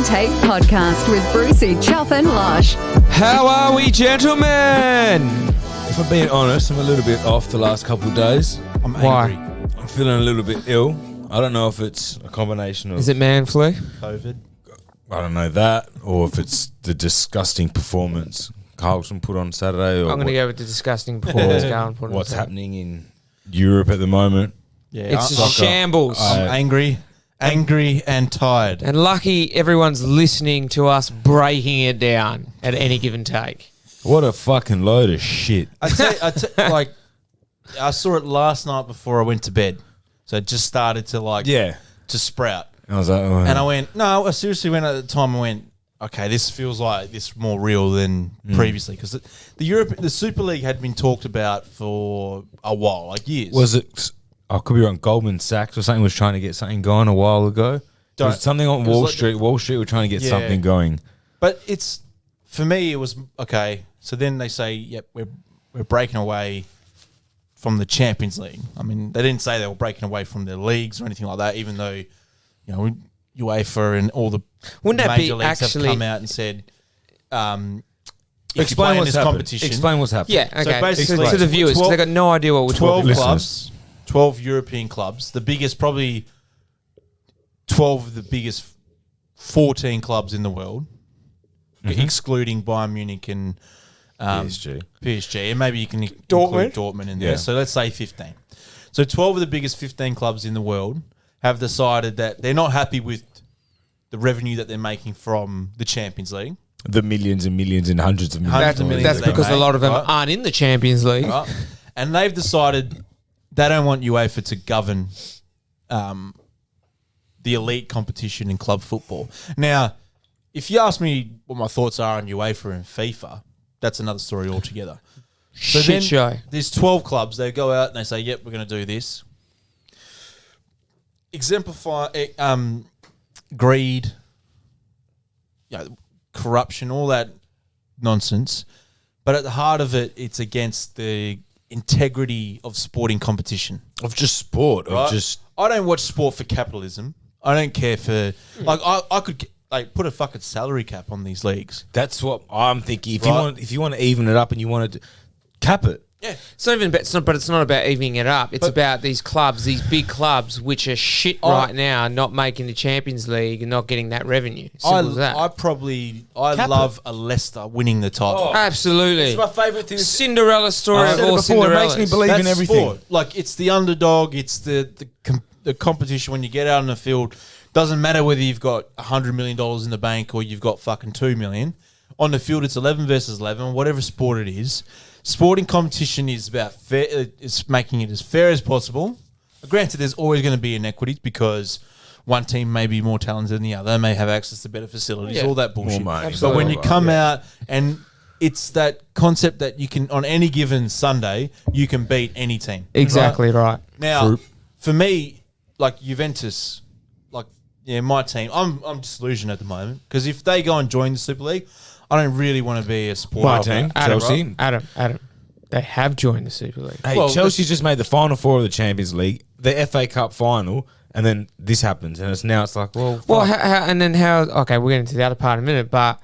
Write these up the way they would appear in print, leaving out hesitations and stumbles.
Take podcast with Brucey, Chuff and Lush. How are we, gentlemen? If I'm being honest, I'm a little bit off the last couple of days. I'm Why? angry. I'm feeling a little bit ill. I don't know if it's a combination of Is it man flu? COVID. I don't know that, or if it's the disgusting performance Carlson put on Saturday, or I'm going to go with the disgusting performance going for what's happening in Europe at the moment. Yeah, It's a I'm, shambles. I'm angry and tired. And lucky everyone's listening to us breaking it down at any given take. What a fucking load of shit. I saw it last night before I went to bed, so it just started to to sprout. I was like, oh, And I went, no, I seriously went at the time. I went, okay, this feels like this more real than previously, because the Super League had been talked about for a while, like years. was it? I could be wrong. Goldman Sachs or something was trying to get something going a while ago. There was something on Wall Street. Wall Street were trying to get something going. But it's, for me, it was okay. So then they say, yep, we're breaking away from the Champions League. I mean, they didn't say they were breaking away from their leagues or anything like that, even though, you know, UEFA and all the major leagues have come out and said, Explain what's happened. competition. Explain what's happened. Yeah, okay. So basically, to the viewers, 'cause they got no idea what we're 12 talking about. clubs, 12 European clubs, the biggest, probably 12 of the biggest 14 clubs in the world, excluding Bayern Munich and PSG, and maybe you can include Dortmund in there. Yeah. So let's say 15. So 12 of the biggest 15 clubs in the world have decided that they're not happy with the revenue that they're making from the Champions League. The millions and millions and hundreds of millions. Hundreds of millions That's they because a make, lot of them right? aren't in the Champions League. Right? And they've decided they don't want UEFA to govern the elite competition in club football. Now, if you ask me what my thoughts are on UEFA and FIFA, that's another story altogether. So Shit show. There's 12 clubs. They go out and they say, yep, we're going to do this. Exemplify greed, corruption, all that nonsense. But at the heart of it, it's against the integrity of sporting competition. Of just sport. Right? Of just... I don't watch sport for capitalism. I don't care for... Like, I could put a fucking salary cap on these leagues. That's what I'm thinking. Right. If you want to even it up and you want to cap it. Yeah. It's not even about, but it's not about evening it up. It's about these clubs, these big clubs, which are shit right now, not making the Champions League and not getting that revenue. Simple as that. I love a Leicester winning the title. Absolutely. It's my favourite thing. Cinderella story I of said it all before, it makes Cinderellas. me believe in That's everything. sport. Like, it's the underdog. It's the competition when you get out on the field. Doesn't matter whether you've got $100 million in the bank or you've got fucking $2 million. On the field, it's 11 versus 11, whatever sport it is. Sporting competition is about fair. It's making it as fair as possible. Granted, there's always going to be inequities because one team may be more talented than the other, may have access to better facilities, all that bullshit. More money. But when you come out and it's that concept that you can, on any given Sunday, you can beat any team. Exactly right. Now, for me, like Juventus, my team, I'm disillusioned at the moment because if they go and join the Super League, I don't really want to be a supporter. My of team, that. Chelsea. Adam, they have joined the Super League. Hey, Well, Chelsea just made the final four of the Champions League, the FA Cup final, and then this happens, and it's like, well, Well, fuck. okay, we'll get into the other part in a minute, but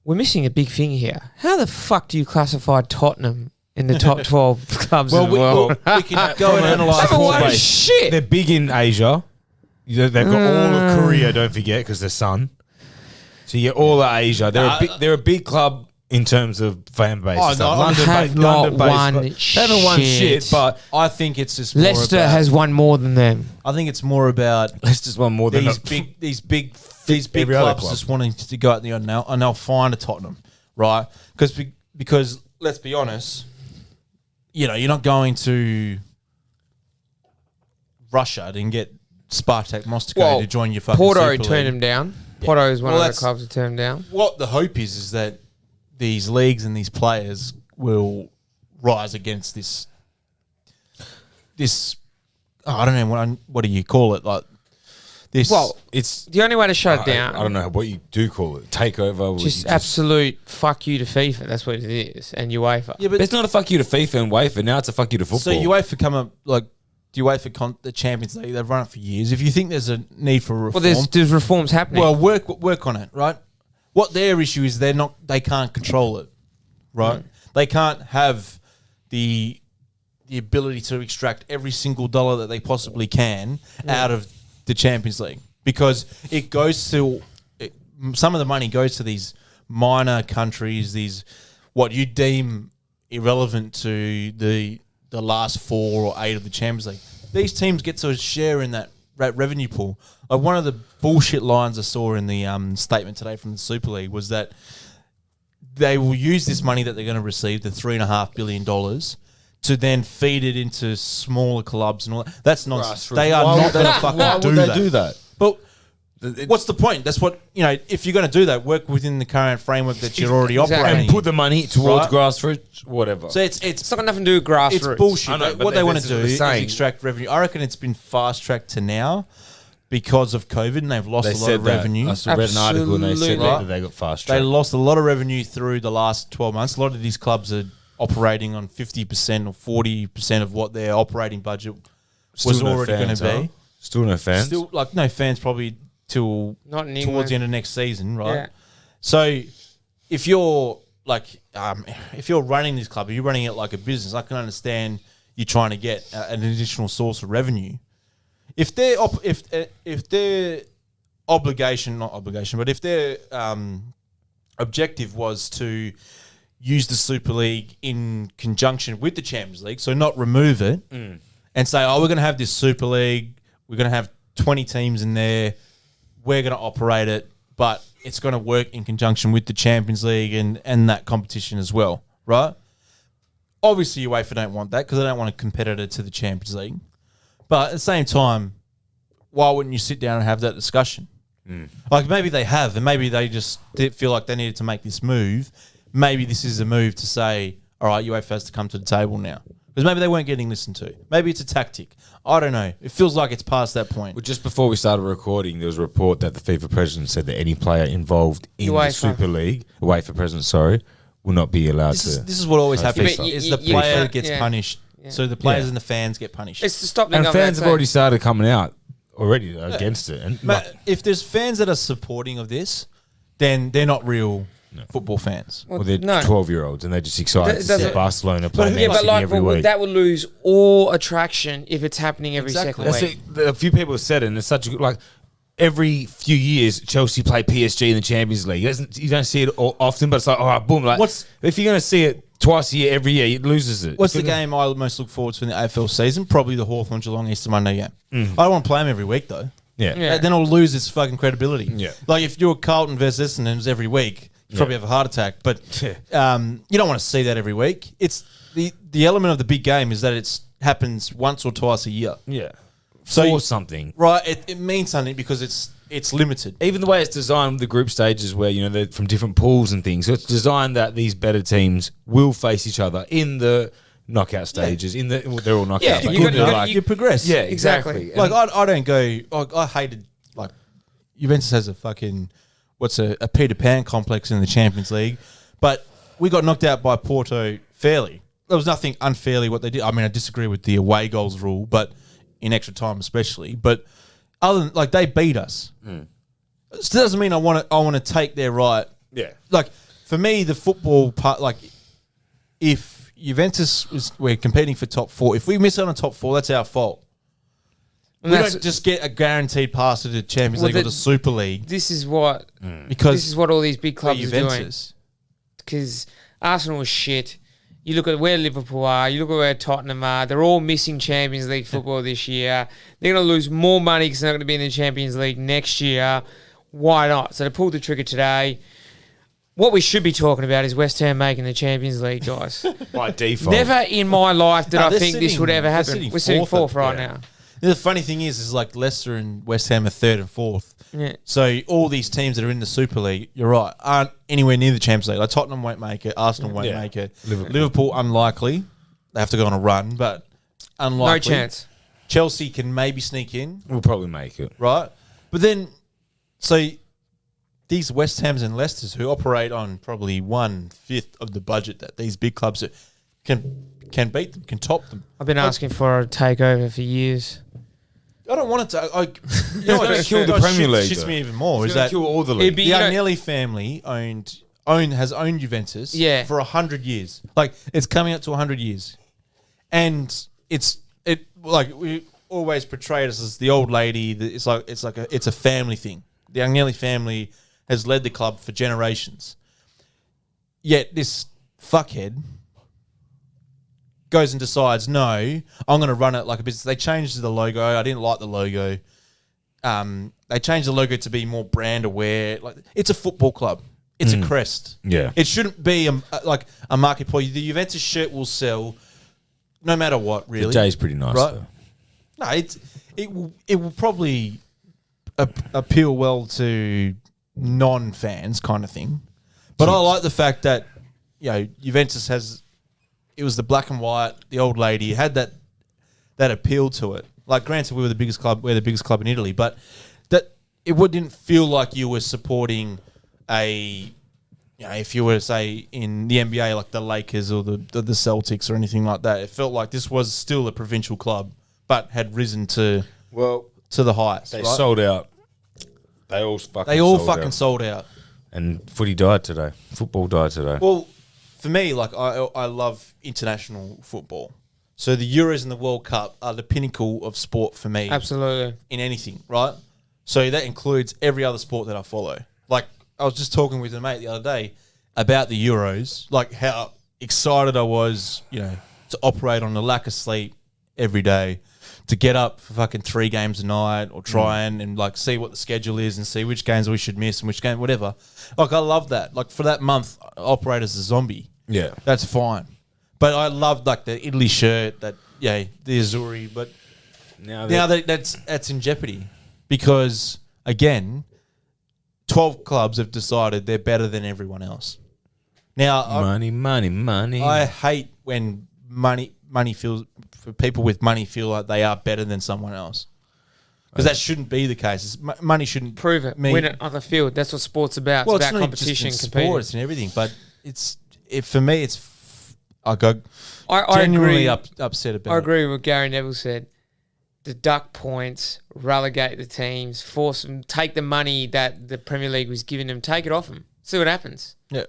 we're missing a big thing here. How the fuck do you classify Tottenham in the top 12 clubs in the world? we can go and analyse Number all one, base. shit. They're big in Asia. They've got all of Korea, don't forget, because they're Sun. So you get all of Asia. They're a big club in terms of fan base. Oh, and stuff. no, have not won They haven't won shit. shit, but I think it's just more Leicester about, has won more than them. I think it's more about Leicester's won more than these big every other clubs club. just wanting to go out there and they'll find a Tottenham, right? Because let's be honest, you're not going to Russia and get Spartak Moscow to join your fucking Porto Super turned League. him down. Porto is one Well, of the that's- clubs that turned him down. What the hope is that these leagues and these players will rise against this. I don't know what do you call it, like this. Well, it's. The only way to shut it down, I don't know what you do call it. Takeover. just absolute fuck you to FIFA. That's what it is, and UEFA. yeah, but It's not a fuck you to FIFA and UEFA. Now it's a fuck you to football. so UEFA come up like. the UEFA the Champions League, they've run it for years. If you think there's a need for reform, Well, there's reforms happening. well, work on it, right? What their issue is, they can't control it, right? They can't have the ability to extract every single dollar that they possibly can out of the Champions League, because it goes to some of the money goes to these minor countries, these what you deem irrelevant to the last 4 or 8 of the Champions League. These teams get to share in that revenue pool. Like one of the bullshit lines I saw in the statement today from the Super League was that they will use this money that they're going to receive, the $3.5 billion, to then feed it into smaller clubs and all that. That's nonsense. They are not going to fucking do that. But what's the point? That's what, if you're going to do that, work within the current framework that you're already operating. And put the money towards grassroots, whatever. So it's got nothing to do with grassroots. It's bullshit. I know, but what they want to that's do what is they're saying. extract revenue. I reckon it's been fast-tracked to now because of COVID, and they've lost a lot of revenue. I read an article and they said Absolutely. that they got fast They tracked. lost a lot of revenue through the last 12 months. A lot of these clubs are operating on 50% or 40% of what their operating budget was already going to be. Still no fans. Still, no fans probably till Not in towards England. the end of next season, right? Yeah. So if you're if you're running this club, if you're running it like a business, I can understand you trying to get an additional source of revenue. If their if their obligation, not obligation, but if their objective was to use the Super League in conjunction with the Champions League, so not remove it, and say, we're going to have this Super League, we're going to have 20 teams in there, we're going to operate it, but it's going to work in conjunction with the Champions League and that competition as well, right? Obviously, UEFA don't want that because they don't want a competitor to the Champions League. But at the same time, why wouldn't you sit down and have that discussion? Like maybe they have, and maybe they just feel like they needed to make this move. Maybe this is a move to say, all right, UEFA has to come to the table now. Because maybe they weren't getting listened to. Maybe it's a tactic. I don't know. It feels like it's past that point. Well, just before we started recording, there was a report that the FIFA president said that any player involved in the UEFA. Super League, UEFA president, will not be allowed This to. is what always Yeah, happens. but Is you- the you player can't- gets yeah. punished. Yeah. So the players Yeah. and the fans get punished. It's to stop the And government fans have saying- already started coming out already against it. And But if there's fans that are supporting of this, then they're not real football fans. well, they're No. 12-year-olds and they're just excited That to see doesn't- Barcelona play Man Yeah, but City like every week. that would lose all attraction if it's happening every Exactly. second That's week. it. A few people have said it, and it's such a good, like, every few years, Chelsea play PSG in the Champions League. You don't see it often, but it's like, all right, boom. Like, if you're going to see it twice a year, every year, it loses it. What's the game I most look forward to in the AFL season? Probably the Hawthorn Geelong Easter Monday game. I don't want to play them every week, though. Yeah. Yeah. Then it'll lose its fucking credibility. Yeah. Like if you're Carlton versus Essendon's every week, you probably have a heart attack. But you don't want to see that every week. It's the element of the big game is that it happens once or twice a year. Yeah. So For you- something. Right, it means something because it's limited. Even the way it's designed, the group stages where, they're from different pools and things. So it's designed that these better teams will face each other in the knockout stages. They're all knockouts. Yeah, but you gotta- like- you progress. yeah, Exactly. exactly. Like I don't go. I hated like Juventus has a fucking a Peter Pan complex in the Champions League, but we got knocked out by Porto fairly. There was nothing unfairly what they did. I mean, I disagree with the away goals rule, but in extra time especially. But other than they beat us. It still doesn't mean I want to take their right. Yeah. Like for me, the football part, if Juventus we're competing for top 4. If we miss out on top 4, that's our fault. And We that's- don't just get a guaranteed pass to the Champions Well, League or the Super League This is what because all these big we're clubs are doing. Juventus. Because Arsenal is shit. You look at where Liverpool are. You look at where Tottenham are. They're all missing Champions League football this year. They're going to lose more money because they're not going to be in the Champions League next year. Why not? So they pulled the trigger today. What we should be talking about is West Ham making the Champions League, guys. By default. Never in my life did No, I they're think this sitting- would ever they're happen. sitting We're sitting fourth fourth right yeah. now. The funny thing is Leicester and West Ham are 3rd and 4th. Yeah. So all these teams that are in the Super League, you're right, aren't anywhere near the Champions League. Like Tottenham won't make it. Arsenal won't Yeah. make it. Liverpool. Liverpool unlikely. They have to go on a run, but unlikely. No chance. Chelsea can maybe sneak in. We'll probably make it. Right? But then, so these West Hams and Leicesters who operate on probably 1/5 of the budget that these big clubs can beat them, can top them. I've been asking for a takeover for years. I don't want it to. It's gonna kill the Premier League, Shits though. me even more. It's Is gonna that kill all the It'd league. be- the you know- Agnelli family has owned Juventus Yeah. for 100 years. Like it's coming up to 100 years, and it's we always portray us as the old lady. It's a family thing. The Agnelli family has led the club for generations. Yet this fuckhead goes and decides, no, I'm going to run it like a business. They changed the logo. I didn't like the logo. They changed the logo to be more brand aware. Like it's a football club. It's a crest. Yeah. It shouldn't be a market ploy. The Juventus shirt will sell no matter what, really. The J's pretty nice, Right. though. No, it will probably appeal well to non-fans kind of thing. But I like the fact that, Juventus it was the black and white, the old lady, it had that appeal to it. Like, granted, we're the biggest club in Italy, but that didn't feel like you were supporting if you were to say in the NBA, like the Lakers or the Celtics or anything like that. It felt like this was still a provincial club, but had risen to the heights. They right? sold out. They all fucking sold out. And footy died today. Football died today. Well, for me, like I love international football. So the Euros and the World Cup are the pinnacle of sport for me. Absolutely. In anything, right? So that includes every other sport that I follow. Like I was just talking with a mate the other day about the Euros, like how excited I was, to operate on the lack of sleep every day, to get up for fucking 3 games a night or try and like see what the schedule is and see which games we should miss and which game, whatever. Like I love that. Like for that month, I operate as a zombie. Yeah. That's fine. But I loved like the Italy shirt, the Azzurri, but now that's in jeopardy because again, 12 clubs have decided they're better than everyone else. Now, Money. I hate when money feels for people with money feel like they are better than someone else because that shouldn't be the case. Money shouldn't Prove it. Win it on the field. That's what sport's about. Well, it's it's about not competition, just in competing. sports and everything, but for me, I go I genuinely agree. upset about. I agree with what Gary Neville said. Deduct points, relegate the teams, force them, take the money that the Premier League was giving them, take it off them. See what happens. Yeah,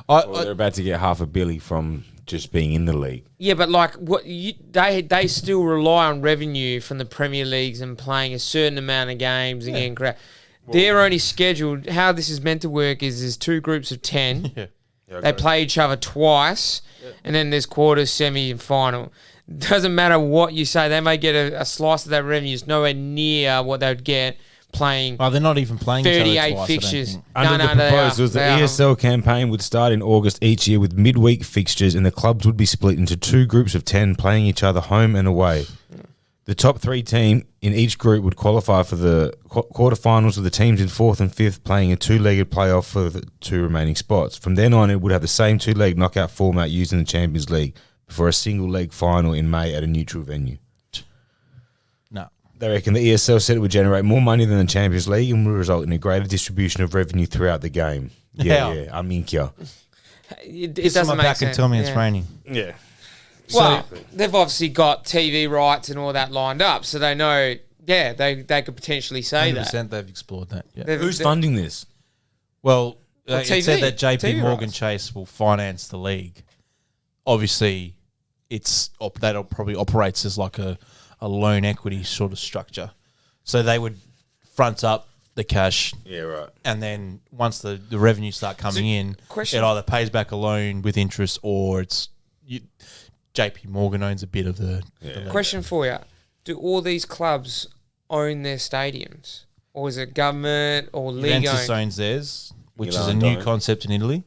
They're about to get half a billy from just being in the league. Yeah, but like they still rely on revenue from the Premier Leagues and playing a certain amount of games and getting crowd. They're only scheduled. How this is meant to work is there's 2 groups of 10. They play each other twice, and then there's quarters, semi, and final. Doesn't matter what you say. They may get a slice of that revenue. It's nowhere near what they would get playing Oh, they're not even playing each other 38 twice, fixtures. Under the they are. proposals, the They are. ESL campaign would start in August each year with midweek fixtures, and the clubs would be split into 2 groups of 10, playing each other home and away. The top 3 team in each group would qualify for the quarterfinals, with the teams in 4th and 5th playing a 2-legged playoff for the 2 remaining spots. From then on, it would have the same 2-leg knockout format used in the Champions League before a single-leg final in May at a neutral venue. No. They reckon the ESL said it would generate more money than the Champions League and would result in a greater distribution of revenue throughout the game. How? I'm in here. It Piss on doesn't my make back sense. and tell me it's Yeah. raining. Yeah. Well, they've obviously got TV rights and all that lined up, so they know. Yeah, they could potentially say that. 100% they've explored that. Yeah. They've- Who's they- funding this? Well, Well, it TV. said that JP TV Morgan rights. Chase will finance the league. Obviously, that probably operates as like a loan equity sort of structure. So they would front up the cash, Yeah, right. and then once the revenue start coming in, question- it either pays back a loan with interest or JP Morgan owns a bit of the league. Question for you: do all these clubs own their stadiums, or is it government or league Juventus owned? owns theirs, which Milan is a new don't. concept in Italy.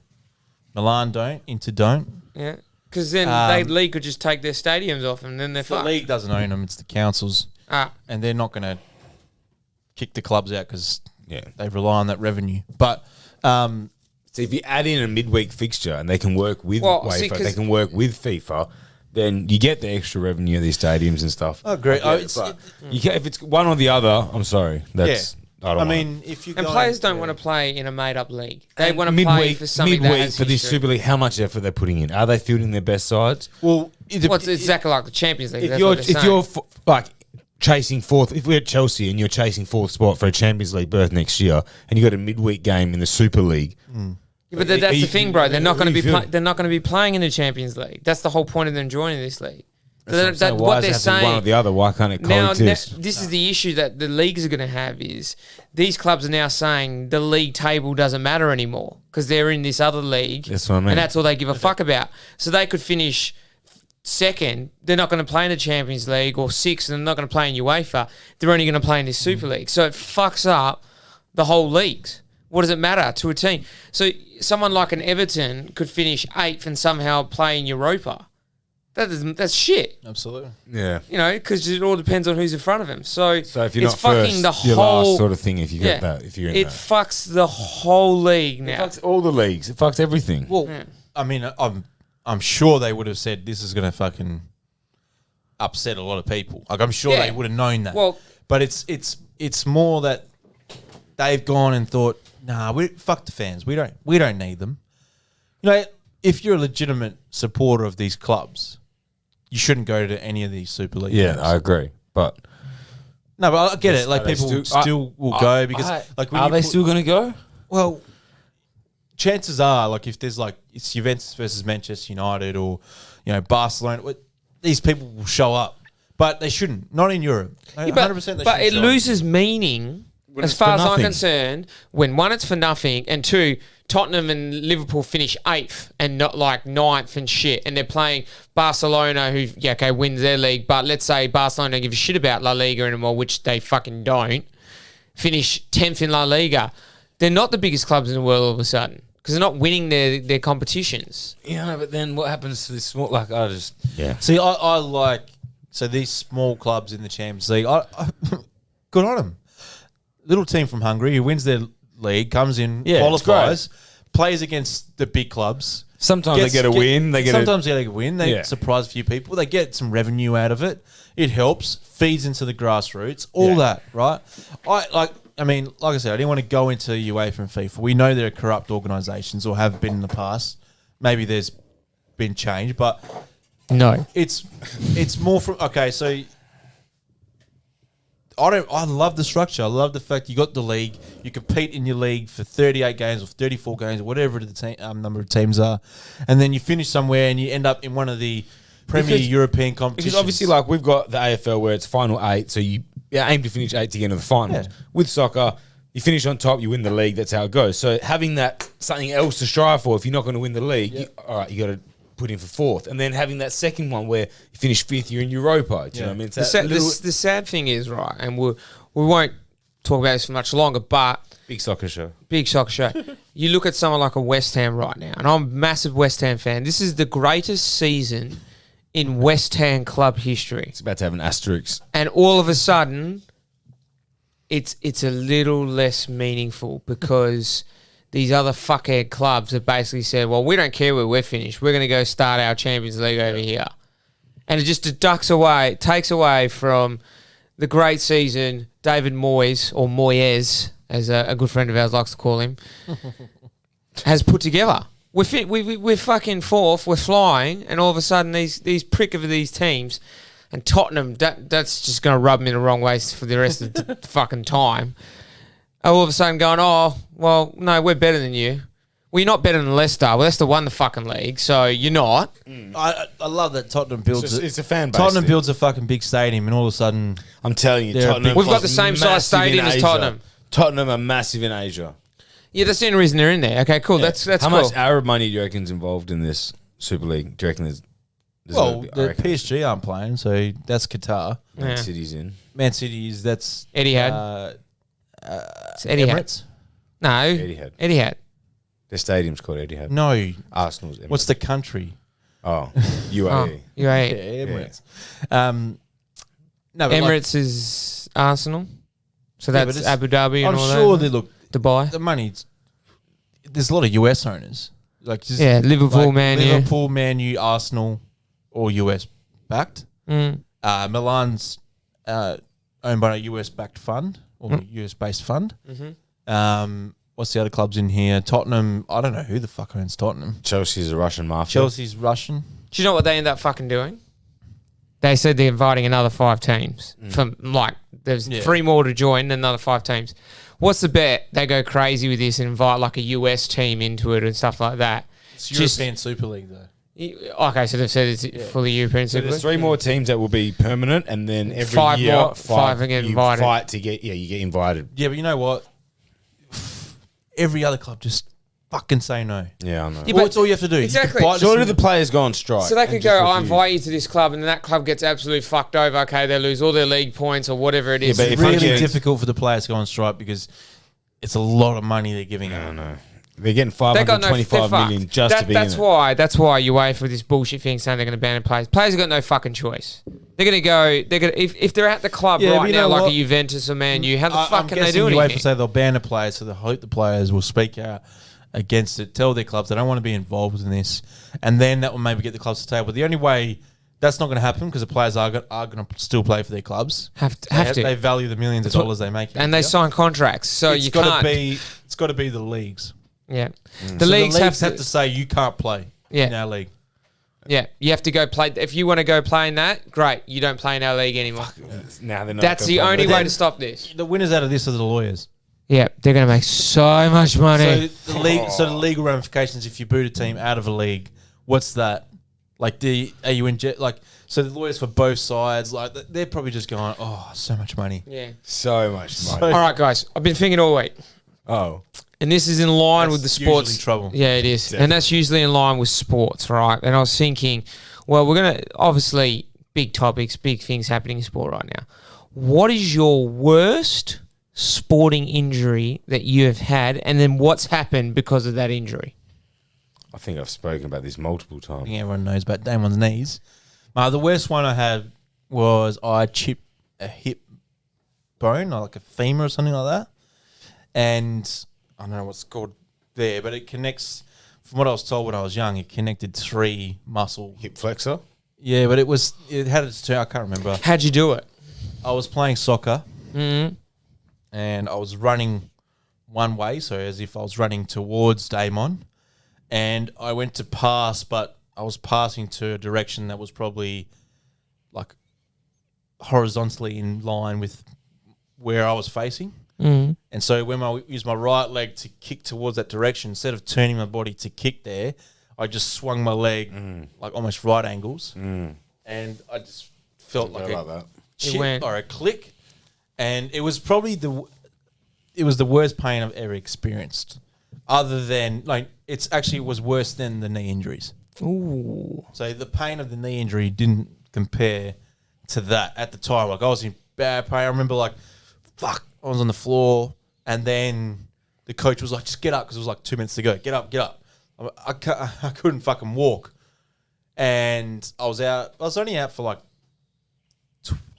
Milan don't, Inter don't. Yeah, because then the league could just take their stadiums off and then they're The fucked. league doesn't own them; it's the councils. And they're not going to kick the clubs out because they rely on that revenue. But So if you add in a midweek fixture and they can work with UEFA, they can work with FIFA, then you get the extra revenue of these stadiums and stuff. I agree. But if it's one or the other, I'm sorry, that's I don't I want it. mean, if you And players don't want to play in a made-up league. They And want to play for something that midweek has for this history. Super League. How much effort they're putting in? Are they fielding their best sides? Well, Well, it's exactly like the Champions League. If That's you're what they're saying. like chasing fourth, if we're at Chelsea and you're chasing fourth spot for a Champions League berth next year, and you got a midweek game in the Super League, Yeah, but that's the thing, bro. They're not going to be feel- they're not going to be playing in the Champions League. That's the whole point of them joining this league. so why What does it they're have to be one or saying the other? Why can't it now, coexist? this is the issue that the leagues are going to have is these clubs are now saying the league table doesn't matter anymore because they're in this other league. That's what I mean. And that's all they give a fuck about. So they could finish second. They're not going to play in the Champions League, or sixth, and they're not going to play in UEFA. They're only going to play in this Super League. So it fucks up the whole leagues. What does it matter to a team? So someone like an Everton could finish 8th and somehow play in Europa. That's shit. absolutely. Yeah. You know, because it all depends on who's in front of him. So So if you're it's not fucking first, the you're whole last sort of thing. If you yeah, get that, if you're in it that, fucks the whole league it now. fucks all the leagues. It fucks everything. Well, I mean, I'm sure they would have said this is going to fucking upset a lot of people. Like I'm sure Yeah. they would have known that. Well- but it's more that they've gone and thought, nah, we fuck the fans. We don't need them. You know, if you're a legitimate supporter of these clubs, you shouldn't go to any of these Super League yeah, games. I agree. But No, but I get it. Like Are they people still- still will go because like when are you they put- still going to go? Well, chances are, like if there's like it's Juventus versus Manchester United or Barcelona, these people will show up, but they shouldn't. Not in Europe. 100% they but it shouldn't show up. loses meaning as it's far for as I'm nothing. concerned when one, it's for nothing, and two, Tottenham and Liverpool finish 8th and not like 9th and shit, and they're playing Barcelona who wins their league, but let's say Barcelona don't give a shit about La Liga anymore, which they fucking don't. Finish 10th in La Liga. They're not the biggest clubs in the world all of a sudden because they're not winning their competitions. Yeah, no, but then what happens to this small? Like yeah. See, I like these small clubs in the Champions League. I good on them. Little team from Hungary who wins their league, comes in, Yeah, it's qualifies, plays against the big clubs. Sometimes they get a win. Sometimes they get a win. They Yeah. surprise a few people. They get some revenue out of it. It helps, feeds into the grassroots, all that, right? I mean, like I said, I didn't want to go into UEFA and FIFA. We know they're corrupt organisations or have been in the past. Maybe there's been change, but No. it's more from so I love the structure. I love the fact you got the league. You compete in your league for 38 games or 34 games or whatever the number of teams are, and then you finish somewhere and you end up in one of the premier Because- European competitions. Because obviously, like we've got the AFL where it's final 8, so you aim to finish 8 to get into the finals. Yeah. With soccer, you finish on top, you win the league. That's how it goes. So having that something else to strive for, if you're not going to win the league, all right, you got to put in for 4th, and then having that second one where you finish 5th, you're in Europa. Do you know what I mean? It's that The sad thing is, right, and we won't talk about this for much longer, but big soccer show. big soccer show. You look at someone like a West Ham right now, and I'm a massive West Ham fan. This is the greatest season in West Ham club history. It's about to have an asterisk. And all of a sudden, it's a little less meaningful because these other fuckhead clubs have basically said, well, we don't care where we're finished. We're going to go start our Champions League over here. And it just takes away from the great season David Moyes, or Moyes, as a good friend of ours likes to call him, has put together. We're fucking 4th, we're flying, and all of a sudden these prick of these teams, and Tottenham, that's just going to rub me the wrong way for the rest of the fucking time. All of a sudden going, oh, well, no, we're better than you. Well, you're not better than Leicester. Well, Leicester won the fucking league, so you're not. I love that Tottenham builds It's a fan base. Tottenham thing. builds a fucking big stadium, and all of a sudden, I'm telling you, They're a Tottenham. big- We've got plus the same size massive stadium in as Asia. Tottenham. Tottenham are massive in Asia. Yeah, that's the only reason they're in there. Okay, cool. That's How cool. much Arab money do you reckon's involved in this Super League? Do you reckon there's well, gotta be- I the reckon PSG aren't playing, so that's Qatar. Yeah. Man City's in. Man City that's Etihad. It's Etihad. Emirates. No, Etihad. Etihad. Their stadium's called Etihad. No, Arsenal's Emirates. what's the country? Oh, Oh, UAE. you're right. Emirates. No, but Emirates is Arsenal. So Yeah, but that's it's- Abu Dhabi and I'm all sure that. they look Dubai. the money. There's a lot of US owners, like just Yeah, Liverpool, like Man U. Liverpool, Man U, Arsenal, or US backed. Mm. Milan's owned by a US backed fund or US based fund. What's the other clubs in here? Tottenham. I don't know who the fuck owns Tottenham. Chelsea's a Russian mafia. Chelsea's Russian. Do you know what they end up fucking doing? They said they're inviting another 5 teams. From there's 3 more to join, and another 5 teams. What's the bet? They go crazy with this and invite like a US team into it and stuff like that. It's European Super League though. Okay, so they've said it's for the European So Super there's League. 3 more teams that will be permanent, and then every 5 year, more, 5 get you invited. fight to get you get invited. Yeah, but you know what? Every other club just fucking say no. Yeah, I know. Yeah, Well, but- that's all you have to do. Exactly. You can bite So the- do the players go on strike? So they could and go, just I refuse? invite you to this club, and then that club gets absolutely fucked over. Okay, they lose all their league points or whatever it is. but It's if really you get- difficult for the players to go on strike because it's a lot of money they're giving I out. don't know. They're getting They got no. 525 they're million fucked. just to be That's in it. why. That's why you wait for this bullshit thing saying they're going to ban players. Players have got no fucking choice. They're going to go. They're going to if they're at the club Yeah, but right you now, know like what? a Juventus or Man U. How the I'm fuck can they guessing do UEFA anything? say they'll ban a player, so they hope the players will speak out against it. Tell their clubs they don't want to be involved in this, and then that will maybe get the clubs to the table. But the only way that's not going to happen because the players are going to still play for their clubs. Have to. They value the millions of dollars they make, And they sign contracts, so It's you got can't. It's got to be the leagues. Yeah, The leagues leagues have to. say you can't play in our league. Yeah, you have to go play. If you want to go play in that, great. You don't play in our league anymore. Now they're not That's gonna the play only that. way to stop this. The winners out of this are the lawyers. Yeah, they're going to make so much money. So the legal ramifications if you boot a team out of a league, what's that? Like are you in so the lawyers for both sides, like they're probably just going, oh, so much money. Yeah. So much money. All right, guys. I've been thinking all week. Oh. And this is in line That's with the sports. usually trouble. Yeah, it is. And that's usually in line with sports, right? And I was thinking, well, we're going to, obviously, big topics, big things happening in sport right now. What is your worst sporting injury that you have had? And then what's happened because of that injury? I think I've spoken about this multiple I times. think everyone knows about Damon's knees. The worst one I had was I chipped a hip bone, like a femur or something like that. And I don't know what's called there, but it connects, from what I was told when I was young, it connected 3 muscle. Hip flexor? Yeah, but it had its turn. I can't remember. How'd you do it? I was playing soccer Mm-hmm. and I was running one way, so as if I was running towards Damon. And I went to pass, but I was passing to a direction that was probably like horizontally in line with where I was facing. Mm-hmm. And so when I used my right leg to kick towards that direction, instead of turning my body to kick there, I just swung my leg like almost right angles. And I just felt like that. It went. or a click. And it was probably the worst pain I've ever experienced. Other than, it was worse than the knee injuries. Ooh. So the pain of the knee injury didn't compare to that at the time. Like I was in bad pain. I remember fuck, I was on the floor and then the coach was like, just get up because it was like 2 minutes to go. Get up. I couldn't fucking walk. And I was out. I was only out for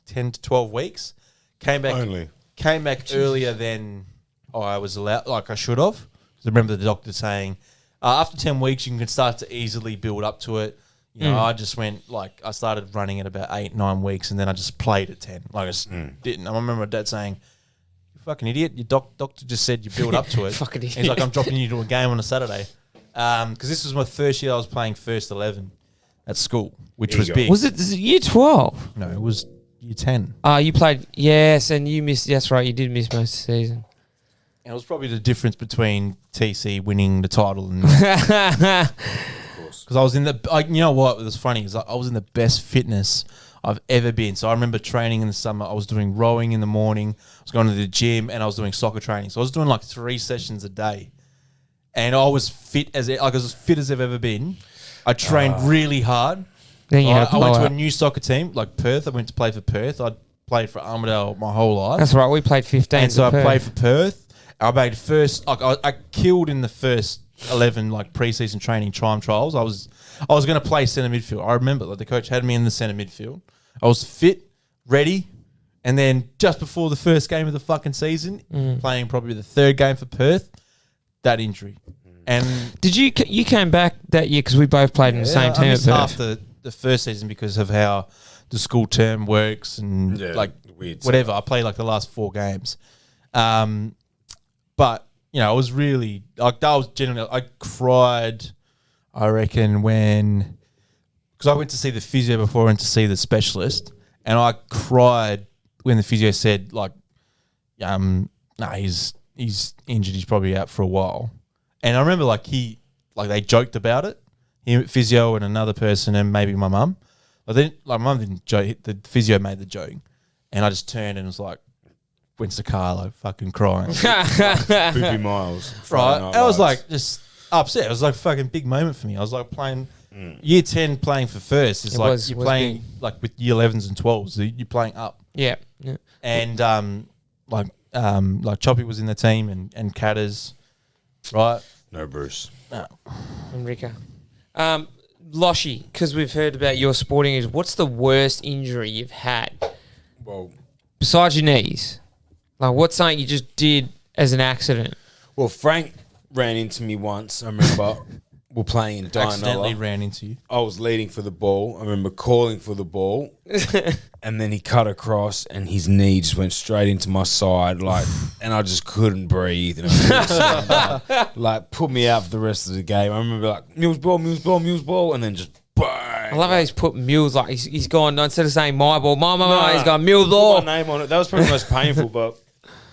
10 to 12 weeks. Came back earlier than I was allowed, like I should have. I remember the doctor saying, after 10 weeks, you can start to easily build up to it. You know, I just went, I started running at about 8-9 weeks, and then I just played at 10. I just didn't. I remember my dad saying, you fucking idiot, your doctor just said you build up to it. Fucking idiot. He's like, I'm dropping you to a game on a Saturday. Because this was my first year I was playing first 11 at school, which There was you go. big. Was it year 12? No, it was year 10. You played, yes, and you missed, that's right, you did miss most of the season. And it was probably the difference between TC winning the title and because I was in you know what was funny is I was in the best fitness I've ever been. So I remember training in the summer. I was doing rowing in the morning. I was going to the gym and I was doing soccer training. So I was doing 3 sessions a day, and I was fit as I've ever been. I trained really hard. Then you had I went to a blowout. new soccer team like Perth. I went to play for Perth. I played for Armidale my whole life. That's right, we played 15. And so I for Perth. played for Perth. I made first. I killed in the first 11 preseason training trials. I was going to play centre midfield. I remember the coach had me in the centre midfield. I was fit, ready, and then just before the first game of the fucking season, playing probably the 3rd game for Perth, that injury. And Did you came back that year because we both played in the same I team at missed half Perth? the first season because of how the school term works and Yeah, weird whatever. I played the last 4 games. But I was really like that was genuinely. I cried. I reckon because I went to see the physio before I went to see the specialist, and I cried when the physio said like, he's injured. He's probably out for a while. And I remember they joked about it. Him, physio, and another person, and maybe my mum. But then, my mum didn't joke. The physio made the joke, and I just turned and was like, went to the car, like fucking crying. Poopy Miles. Right. And I was like, just upset. It was like a fucking big moment for me. I was like playing year 10, playing for first. It's you're playing big. Like with year 11s and 12s. So you're playing up. Yeah. And like Choppy was in the team and Catters, right? No, Bruce. No. And Rika. Loshy, because we've heard about your sporting age, what's the worst injury you've had? Well, besides your knees? Like, what's something you just did as an accident? Well, Frank ran into me once. I remember we're playing in Accidentally Dianola. ran into you. I was leading for the ball. I remember calling for the ball, and then he cut across, and his knee just went straight into my side, and I just couldn't breathe. And I couldn't put me out for the rest of the game. I remember Mules ball, and then just bang. I love how he's put Mules, like he's gone, instead of saying my ball, he's gone Mules ball. Put my name on it. That was probably the most painful, but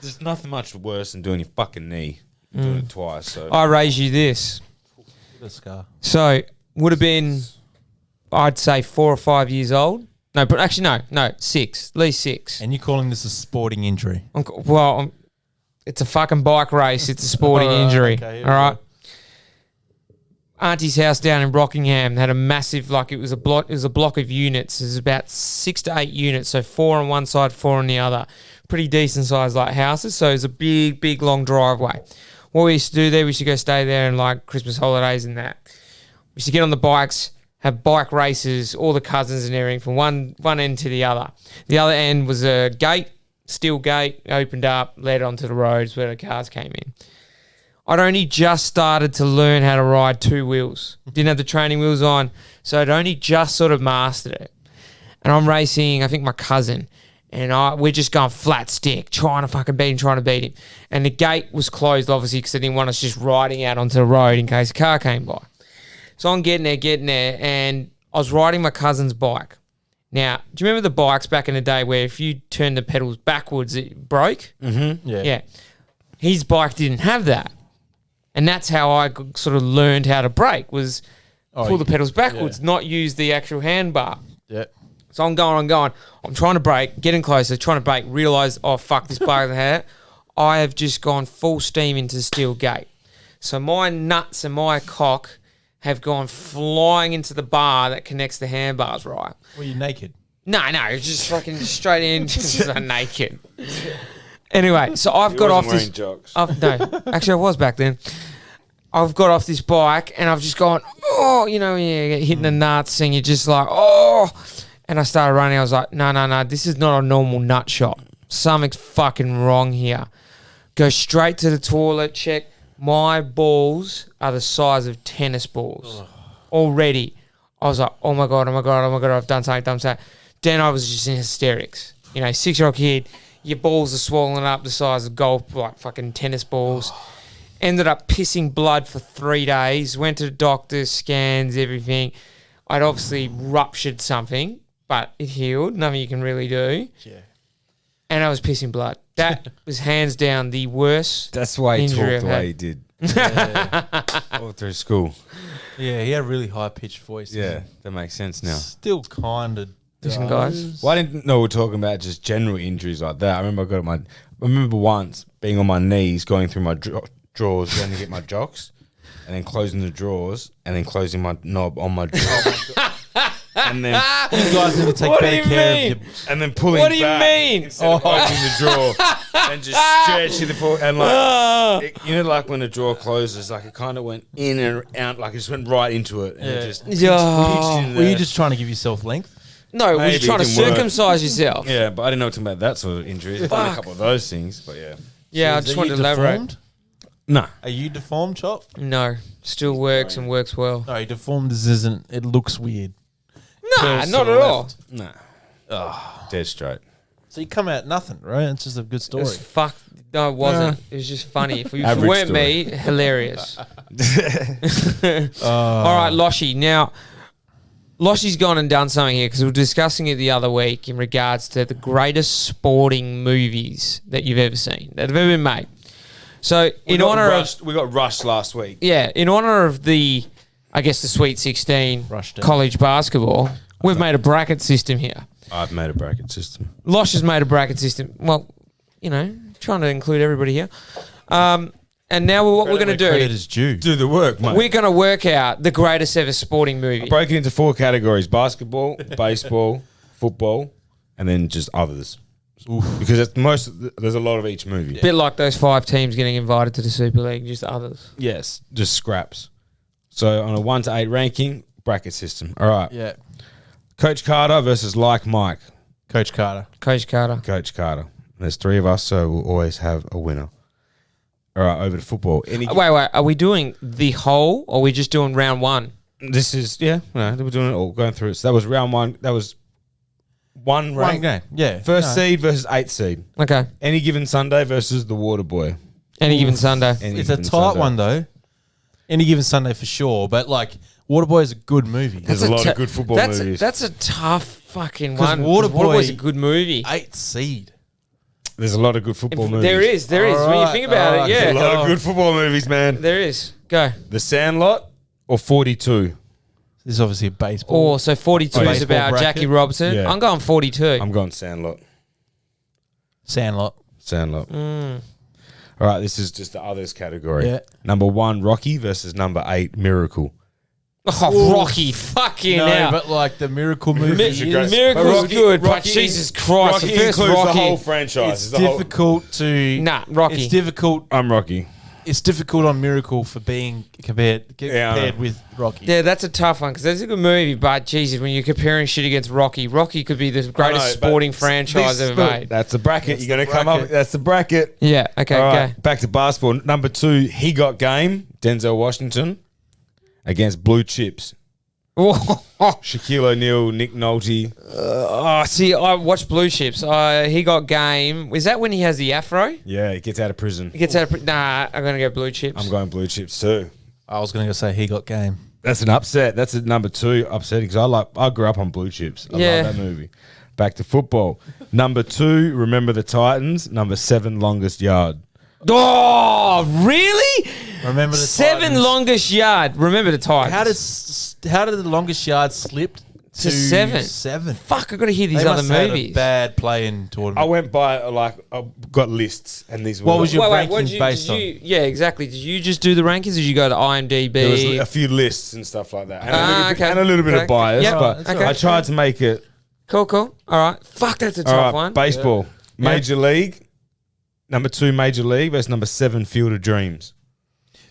there's nothing much worse than doing your fucking knee. Doing it twice. So I raise you this. The scar. So would have been, I'd say 4 or 5 years old. No, but actually no, 6, at least 6. And you're calling this a sporting injury? It's a fucking bike race. It's a sporting injury. Okay, all right. Auntie's house down in Rockingham had a massive, it was a block of units. It was about 6 to 8 units, so 4 on one side, 4 on the other. Pretty decent sized houses. So it was a big long driveway. What we used to do there, we used to go stay there in Christmas holidays and that. We used to get on the bikes, have bike races, all the cousins and everything from one end to the other. The other end was a gate, steel gate, opened up, led onto the roads where the cars came in. I'd only just started to learn how to ride 2 wheels. Didn't have the training wheels on, so I'd only just sort of mastered it. And I'm racing, I think my cousin, and we're just going flat stick, trying to beat him. And the gate was closed, obviously, because they didn't want us just riding out onto the road in case a car came by. So I'm getting there, and I was riding my cousin's bike. Now, do you remember the bikes back in the day where if you turned the pedals backwards, it broke? Mm-hmm. Yeah. His bike didn't have that. And that's how I sort of learned how to brake, was pull the pedals backwards, not use the actual handbar. Yeah. So I'm going. I'm trying to brake, getting closer, trying to brake, realise, oh, fuck, this bike doesn't have it. I have just gone full steam into the steel gate. So my nuts and my cock have gone flying into the bar that connects the handbars, right? Were you naked? No, it's just fucking straight in, just naked. Anyway, so I've got off this. Jocks. No, actually, I was back then. I've got off this bike and I've just gone, hitting the nuts and you're just like, oh. And I started running. I was like, no, this is not a normal nut shot. Something's fucking wrong here. Go straight to the toilet, check. My balls are the size of tennis balls. Already. I was like, oh my God, I've done something. Then I was just in hysterics. 6-year-old kid, your balls are swollen up the size of golf, like fucking tennis balls. Ended up pissing blood for 3 days. Went to the doctor, scans, everything. I'd obviously ruptured something, but it healed. Nothing you can really do. Yeah. And I was pissing blood. That was hands down the worst. That's why he injury talked the I've way he did. All through school. Yeah, he had a really high-pitched voice. Yeah, that makes sense now. Still kind of Listen, guys. Well, I didn't know we were talking about just general injuries like that. I remember once being on my knees, going through my drawers, going to get my jocks, and then closing the drawers, and then closing my knob on my drawer. And then You guys need to take What do better you care mean? of your... and then pulling What do you back mean? instead of opening the drawer and just stretching the forward and like when the drawer closes, like it kind of went in and out, like it just went right into it and it just pitched in Were you there. just trying to give yourself length? No, were you Maybe trying to it didn't work. circumcise yourself? Yeah, but I didn't know talking about that sort of injuries. I've done a couple of those things, but yeah. Yeah, I Is just that wanted you to elaborate. deformed? No. Are you deformed, Chop? No, still works and works well. No, deformed isn't. It looks weird. Nah, Curls not to at the all. left. No. Dead straight. So you come out nothing, right? It's just a good It story. was fuck. No, it wasn't. It was just funny. If it Average weren't story. me, hilarious. All right, Loshy. Now, Loshy's gone and done something here because we were discussing it the other week in regards to the greatest sporting movies that you've ever seen, that have ever been made. So, in honor of... we got rushed last week. Yeah, in honor of the, I guess, the Sweet 16 Rushed it. college basketball, we've made a bracket system here. I've made a bracket system. Losh has made a bracket system. Well, you know, trying to include everybody here. And now what we're going to Credit do, is due. Do the work, mate. we're going to work out the greatest ever sporting movie. Break it into 4 categories: basketball, baseball, football, and then just others. Because there's a lot of each movie. Bit like those 5 teams getting invited to the Super League, just others. Yes, just scraps. So on a 1 to 8 ranking, bracket system. All right. Yeah. Coach Carter versus Like Mike. Coach Carter. Coach Carter. Coach Carter. There's 3 of us, so we'll always have a winner. All right, over to football. Wait, are we doing the whole or are we just doing round 1? This is, we're doing it all, going through it. So that was round 1. That was one rank. game. Yeah. First seed versus 8th seed. Okay. Any given Sunday versus the Water Boy. Any given Sunday. Any It's a given tight Sunday. one, though. Any given Sunday for sure. But, like, Waterboy is a good movie. There's a lot of good football movies. That's a tough fucking 'Cause one. Waterboy- Waterboy's a good movie. 8th seed. There's a lot of good football movies. There is. When you Alright, think about alright. it, There's a yeah. lot of good football movies, man. There is. Go. The Sandlot or 42? This is obviously a baseball. Oh, so 42 is Baseball about bracket? Jackie Robinson. Yeah. I'm going 42. I'm going Sandlot. Sandlot. Sandlot. All right, this is just the others category. Yeah. Number 1, Rocky versus number 8, Miracle. Oh, Rocky. Fucking No, hell. but, like, the Miracle movie. Miracle's good, but Jesus Christ. The first includes Rocky. the whole franchise. It's The whole- difficult to... Nah, Rocky. It's difficult. I'm Rocky. It's difficult on Miracle for being compared Yeah, I know. with Rocky. Yeah, that's a tough one because that's a good movie, but Jesus, when you're comparing shit against Rocky, Rocky could be the greatest but sporting franchise this- ever made. That's the bracket. That's You're going the to come up. bracket. That's the bracket. Yeah, okay, All go. right, back to basketball. Number 2, He Got Game, Denzel Washington against Blue Chips. Oh, Shaquille O'Neal, Nick Nolte. see, I watched Blue Chips. He got game. Is that when he has the afro? Yeah, he gets out of prison. He gets out of Nah, I'm going to go Blue Chips. I'm going Blue Chips too. I was going to say He Got Game. That's an upset. That's a number 2 upsetting because I grew up on Blue Chips. I Yeah. love that movie. Back to football. Number 2, Remember the Titans. Number 7, Longest Yard. Oh, really? Remember the 7 Titans. longest yard. Remember the Titans. How did the longest yard slip To 7? 7. Fuck, I got to hear these They other must have had movies. a bad play-in tournament. I went by I got lists and these. What were was your Wait, ranking what did based did on? Yeah, exactly. Did you just do the rankings? Or did you go to IMDb? There was a few lists and stuff like that, and, Okay. and a little bit Okay. of bias, Yep. but Okay. I tried to make it. Cool. All right. Fuck, that's a All tough right, one. baseball, Yeah. Major League. Number 2, Major League versus number 7, Field of Dreams.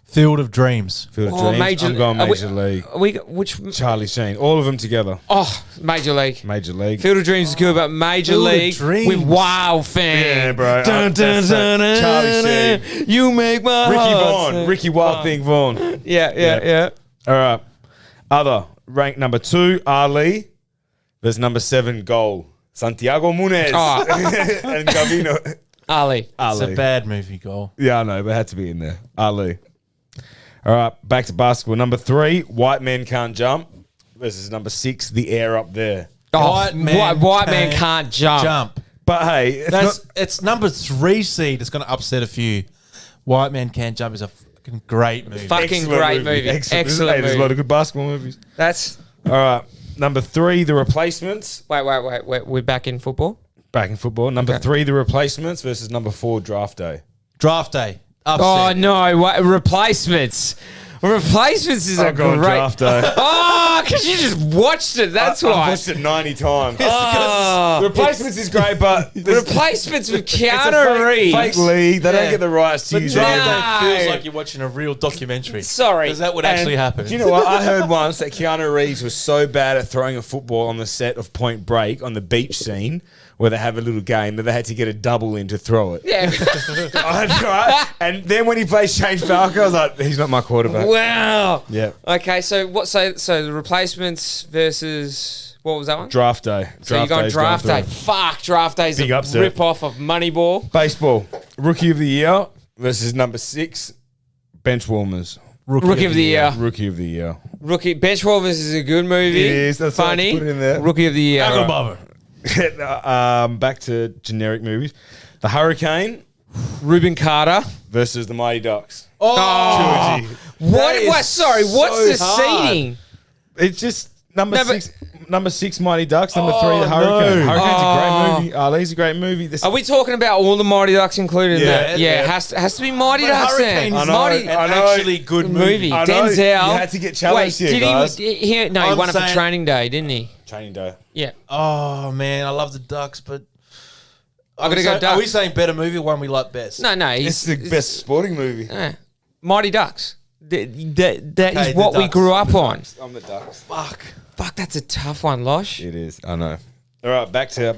Field of Dreams. Field of Oh, Dreams. Major- I'm going are we- Major League. Which? Charlie Sheen. All of them together. Oh, Major League. Major League. Field of Dreams is good, but Major Field of League Dreams. with Wild Fang. Yeah, bro. Dun, dun, That's dun, that. dun, Charlie dun, You make my Ricky heart Vaughn. sing. Ricky Wild Thing Vaughn. Yeah. All right. Other. Rank number 2, Ali versus number 7, Goal. Santiago Munez. Oh. and Gavino. Ali. It's Ali. a bad movie, goal. Yeah, I know, but it had to be in there. Ali. All right, back to basketball. Number 3, White Men Can't Jump versus number 6, The Air Up There. Oh, White man white man can't jump. Jump. But hey, it's It's number 3 seed. It's going to upset a few. White Man Can't Jump is a fucking great movie. Fucking great movie. Excellent Hey, there's a lot movie. of good basketball movies. That's All right, number 3, The Replacements. wait. We're back in football. Back in football. Number Okay. 3, The Replacements versus number 4, Draft Day. Draft Day. Upset. Oh no! Replacements. Replacements is a I'm going great. Draft Day. Oh, because you just watched it. That's I've why. watched it 90 times. Oh. Replacements is great, but there's- Replacements with it's a Keanu Reeves. fake league. They don't Yeah. get the rights to But use Draft it. Nah. Day feels like you're watching a real documentary. Sorry. Because that would And actually happen. Do you know what? I heard once that Keanu Reeves was so bad at throwing a football on the set of Point Break on the beach scene where they have a little game that they had to get a double in to throw it. Yeah. Right? And then when he plays Shane Falco, I was like, he's not my quarterback. Wow. Yeah. Okay, so what? So the replacements versus What was that one? Draft day. So you're going Day's draft day. through. Fuck, draft day's Big a upset. rip-off of Moneyball. Baseball. Rookie of the year versus number 6. Bench warmers. Rookie of the year. Rookie of the year. Rookie Benchwarmers is a good movie. It is, that's why I had to funny. put it in there. Rookie of the year. Back to generic movies. The Hurricane Ruben Carter. versus the Mighty Ducks. Oh, Trilogy. what's the seeding? It's just number No, but- 6. Number 6 Mighty Ducks. Number 3 Oh, the Hurricane. no. Hurricane's Oh. a great movie. Ali's a great movie. This Are we talking about all the Mighty Ducks included in Yeah, that? yeah. Has to be Mighty But Ducks Hurricane then. is Mighty I an know. actually good movie. I know. Denzel. You had to get challenged Wait, here, guys. No, he I'm won it for saying- Training Day, didn't he? Training Day. Yeah. Oh man, I love the Ducks, but I'm gonna go Are we Ducks. saying better movie? One we like best? No, It's the best sporting movie. Mighty Ducks. That Okay, is the what we Ducks. grew up on. I'm the Ducks. Fuck, that's a tough one, Losh. It is. I know. All right, back to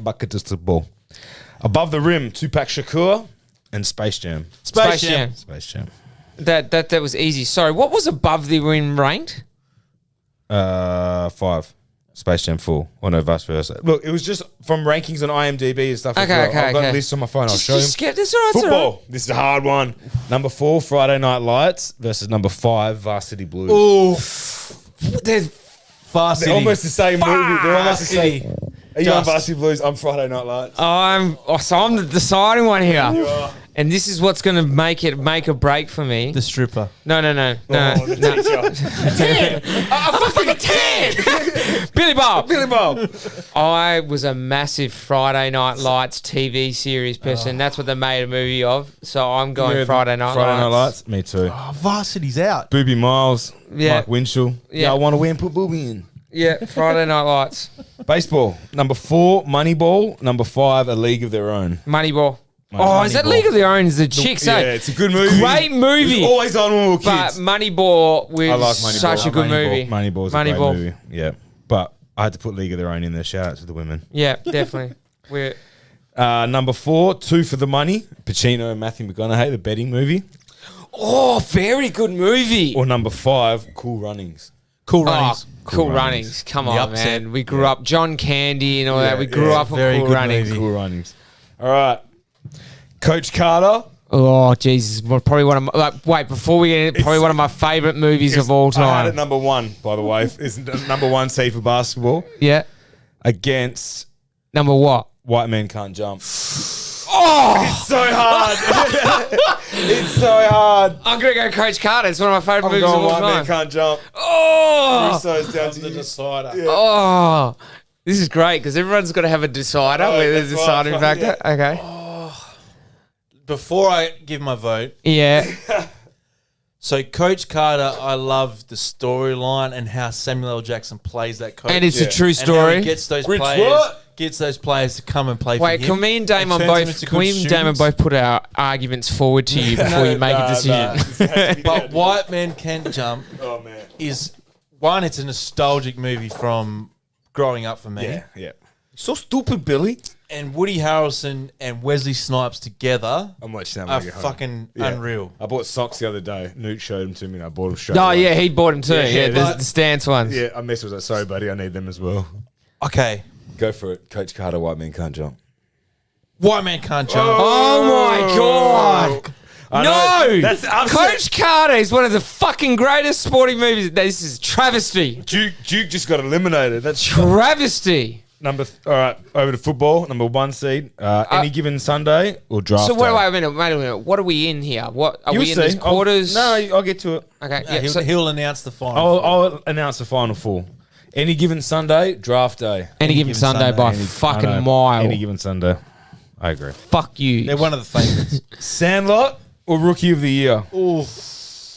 football. Above the Rim, Tupac Shakur and Space Jam. Space Jam. Space Jam. That was easy. Sorry, what was above the rim ranked? 5. Space Jam 4. Or no, vice versa. Look, it was just from rankings on IMDb and stuff. as Okay, well. okay, I've got okay. a list on my phone. I'll show you. Just get this all right. Football. This is a hard one. Number 4, Friday Night Lights versus number 5, Varsity Blues. Oh, There's Varsity. They're almost the same movie. They're almost the same. Are you on Just. Varsity Blues? I'm Friday Night Lights. So I'm the deciding one here. And this is what's going to make or break for me. the stripper. No. Oh, the teacher. Fucking 10! Billy Bob. Billy Bob. I was a massive Friday Night Lights TV series person. That's what they made a movie of. So I'm going Friday Night Lights. Me too. Oh, Varsity's out. Booby Miles. Yeah. Mike Winchell. Yeah. I want to win. Put Booby in. Yeah, Friday Night Lights. Baseball. Number 4, Moneyball. Number 5, A League of Their Own. Moneyball. Oh, is that Moneyball. League of Their Own? Is the chicks? Yeah, eh? it's a good movie. Great movie. It was always on when we were But kids. Moneyball was I like Moneyball. such a good movie. Moneyball's a great movie. Yeah. But I had to put League of Their Own in there. Shout out to the women. Yeah, definitely. We're Number 4, 2 for the Money. Pacino and Matthew McConaughey, the betting movie. very good movie. Or number 5, Cool Runnings. Cool Oh, runnings. Cool Runnings. Runnings. Come The on, upset. man. We grew up John Candy and all that. We Yeah, grew yeah. up on Very Cool good Runnings. movie. Cool Runnings. All right. Coach Carter. Oh, Jesus. Well, probably one of my, wait, before we get in, probably one of my favorite movies of all I had it time. number 1, by the way. It's number 1 seed for basketball Yeah. against Number what? White Men Can't Jump. Oh! It's so hard. It's so hard. I'm going to go Coach Carter. It's one of my favorite I'm movies of going all White Men time. Can't Jump. Oh! Russo's down to The you. decider. Yeah. Oh! This is great because everyone's got to have a decider Oh, with a that's right, deciding right, factor. Okay. Before I give my vote, Yeah. so Coach Carter, I love the storyline and how Samuel L. Jackson plays that coach. And it's Yeah. a true And how story. he gets those Rich players. what? Gets those players to come and play Wait, for him. can me and Damon turns them both into can we good and Damon students. both put our arguments forward to you before you make a decision? But White Men Can't Jump Oh, man. is one. It's a nostalgic movie from growing up for me. Yeah, yeah. So stupid, Billy. And Woody Harrelson and Wesley Snipes together I'm watching that are when I get home. fucking Yeah. unreal. I bought socks the other day. Newt showed them to me and I bought them straight Oh away. yeah, he bought him too. Yeah, Yeah, but- the stance ones. Yeah, I messaged that. Sorry, buddy. I need them as well. Okay, Go for it. Coach Carter, White Men Can't Jump. White Man Can't Jump. Oh my god. I No, know. That's upset. Coach Carter is one of the fucking greatest sporting movies. This is travesty. Duke just got eliminated. That's Travesty. all right, over to football. Number 1 seed. Any given Sunday or draft So wait day? a minute. What are we in here? What are You'll we in see. these quarters? I'll get to it. Okay. No, Yeah, so he'll announce the final. I'll announce the final 4. Any given Sunday, draft day. any given Sunday by a I fucking know. mile. Any given Sunday. I agree. Fuck you. They're one of the favorites. Sandlot or Rookie of the Year?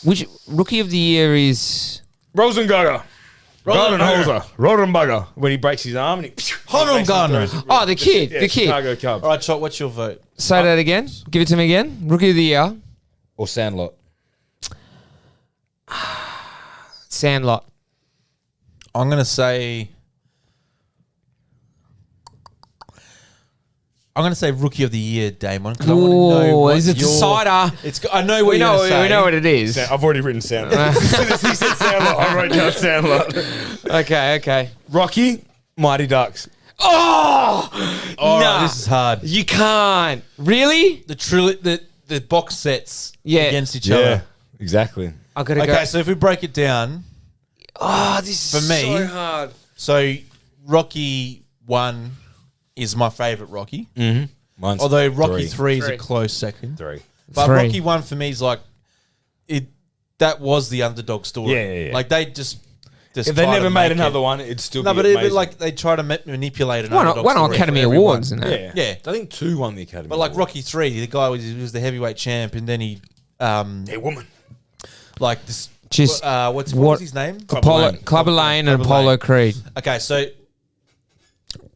Which rookie of the year is? Rosengarger. Rodenbugger. When he breaks his arm and he... Honor Gardner. Oh, the kid. Yeah, the kid. Chicago Cubs. All right, Chop, what's your vote? Say that again. Give it to me again. Rookie of the year. Or Sandlot. Sandlot. I'm gonna say. I'm gonna say Rookie of the Year, Damon. 'cause I wanna know Ooh, what is it your- decider? I know what We you're know. gonna say. We know what it is. I've already written Sandlot. As soon as he said Sandlot, I wrote down Sandlot. Okay. Rocky Mighty Ducks. Oh, All right, nah. this is hard. You can't. Really? The box sets Yeah. against each Yeah, other. exactly. I gotta Okay, go. so if we break it down, Oh, this is For me- so hard. so Rocky 1 is my favourite Rocky. Mm-hmm. Mine's Although Rocky 3 is Three. a close second. 3. But Three. Rocky 1 for me is like, that was the underdog story. Yeah. Like they just If they try to never made make another it. one, it'd still No, be but amazing. like they try to manipulate an Won underdog on story Academy for everyone. Awards and that. Yeah. Yeah. I think 2 won the Academy. But like Award. Rocky 3, the guy was the heavyweight champ, and then he Hey, woman. like this. Just what was his name? Clubber Lane and Clubber Apollo Lane. Creed. Okay, so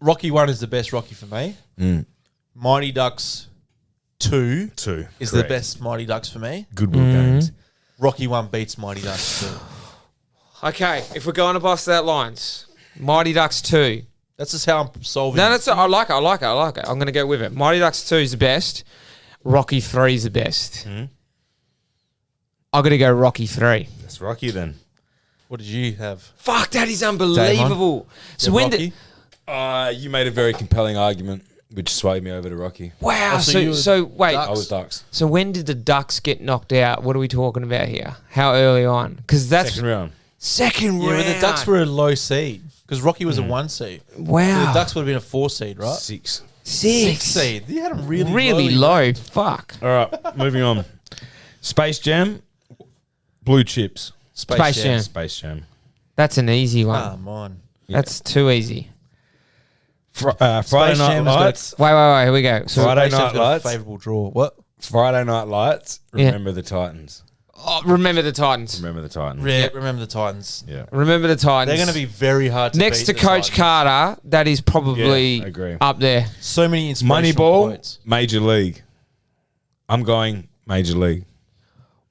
Rocky 1 is the best Rocky for me. Mighty Ducks 2 2 is the best Mighty Ducks for me. Goodwill Games. Rocky 1 beats Mighty Ducks 2. Okay, if we're going to bust that lines, Mighty Ducks 2. That's just how I'm solving No, it. that's I like it. I'm going to go with it. Mighty Ducks 2 is the best. Rocky 3 is the best. I'm going to go Rocky 3. That's Rocky then. What did you have? Fuck, that is unbelievable. So Yeah, when Rocky? did You made a very compelling argument, which swayed me over to Rocky. wow? Oh, so you So were wait. Ducks. I was Ducks. So when did the Ducks get knocked out? What are we talking about here? How early on? Because that's Second round. second Yeah, round. but the Ducks were a low seed because Rocky was a 1 seed. So wow. the Ducks would have been a 4 seed, right? 6. 6 seed. You had them really, really low. Fuck. All right, moving on. Space Jam, Blue Chips. Space Jam. Space Jam. That's an easy one. Ah, mine. That's too easy. Friday Space Night Jam has got- Lights. Wait. Here we go. So Friday Space Jam's Night got a Lights. favourable draw. What? Friday Night Lights. Yeah. Remember the Titans. remember the Titans. Remember the Titans. Remember the Titans. Yeah. Remember the Titans. They're going to be very hard to next beat, to the Coach Titans. Carter. That is probably Yeah, I agree. up there. So many inspirational Moneyball, quotes. Major League. I'm going Major League.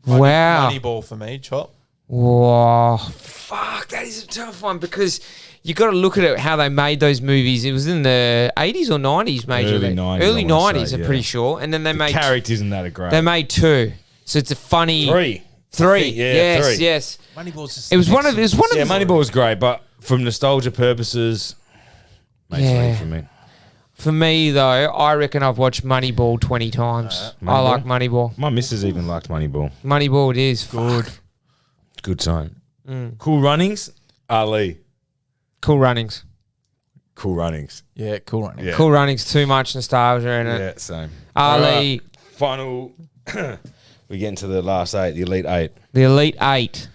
Wow. Moneyball for me, Chop. Whoa. Fuck, that is a tough one because you got to look at it how they made those movies. It was in the 80s or 90s, Major Early League. 90s, Early I wanna 90s, say, I'm yeah. pretty sure. And then they made Characters in that are great. they made 2. So it's a funny 3. Three. I think, yeah, yes, 3. yes. Moneyball's just It was one of Yeah, the Moneyball was great, but from nostalgia purposes, Major Yeah. League for me. For me though, I reckon I've watched Moneyball 20 times. I Moneyball? like Moneyball. My missus even liked Moneyball. Moneyball it is. Good. Good sign. Cool Runnings, Ali. Cool Runnings. Cool Runnings. Yeah, cool right now. Yeah. Cool Runnings, too much nostalgia in it. Yeah, same. Ali, Alright, final. We get into the last 8, the Elite 8. the Elite 8.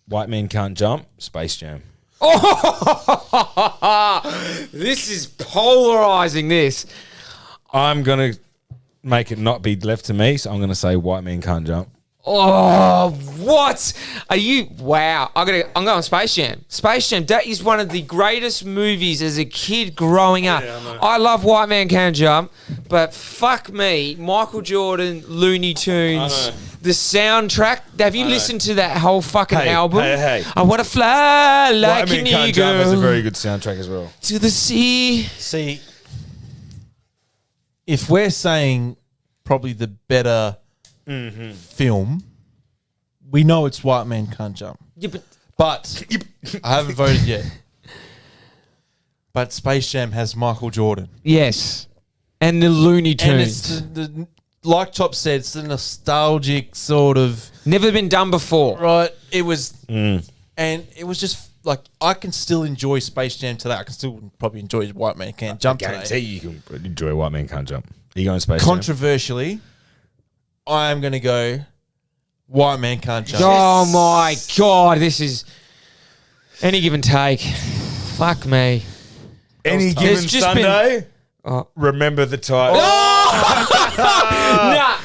White Men Can't Jump, Space Jam. This is polarizing this. I'm going to make it not be left to me, so I'm going to say White Men Can't Jump. Oh, what? Are you? Wow. I'm going Space Jam. Space Jam, that is one of the greatest movies as a kid growing up. I love White Man Can Jump, but fuck me, Michael Jordan, Looney Tunes, the soundtrack. Have you listened to that whole fucking Hey, album? hey. I want to fly like White an Men Can't Jump has a eagle very good soundtrack as well. to the sea. See, if we're saying probably the better film, we know it's White Man Can't Jump. Yeah, but But I haven't voted yet. But Space Jam has Michael Jordan. yes. And the Looney And it's Tunes. the like Chop said, it's the nostalgic sort of, Never been done before. right? It was, and it was just like, I can still enjoy Space Jam today. I can still probably enjoy White Man Can't Jump Guarantee today. you can enjoy White Men Can't Jump. Are you going Space Jam? Controversially, I am going to go White Man Can't Jump. Oh my God, this is any give and take. Fuck me. Any There's given just Sunday, Oh. remember the Titans. Nah.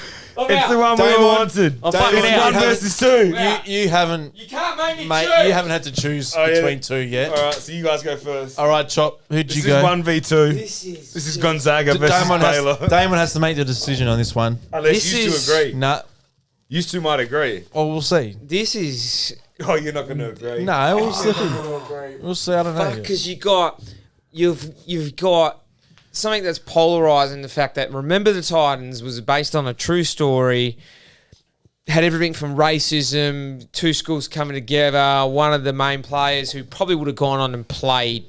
It's the one we Damon. all wanted. I'm fucking It's out. 1 versus 2. You haven't, You can't make me mate, choose. you haven't had to choose Oh, yeah. between two yet. All right, so you guys go first. All right, Chop, who'd This you is go? 1v2. This is This is Gonzaga versus Baylor. Damon has to make the decision on this one. Unless This you is- two agree. Nah, You two might agree. well, we'll see. this is Oh, you're not going to agree. No, we'll see. We'll see. I don't know. fuck because you've got something that's polarizing. The fact that Remember the Titans was based on a true story. Had everything from racism, two schools coming together. One of the main players who probably would have gone on and played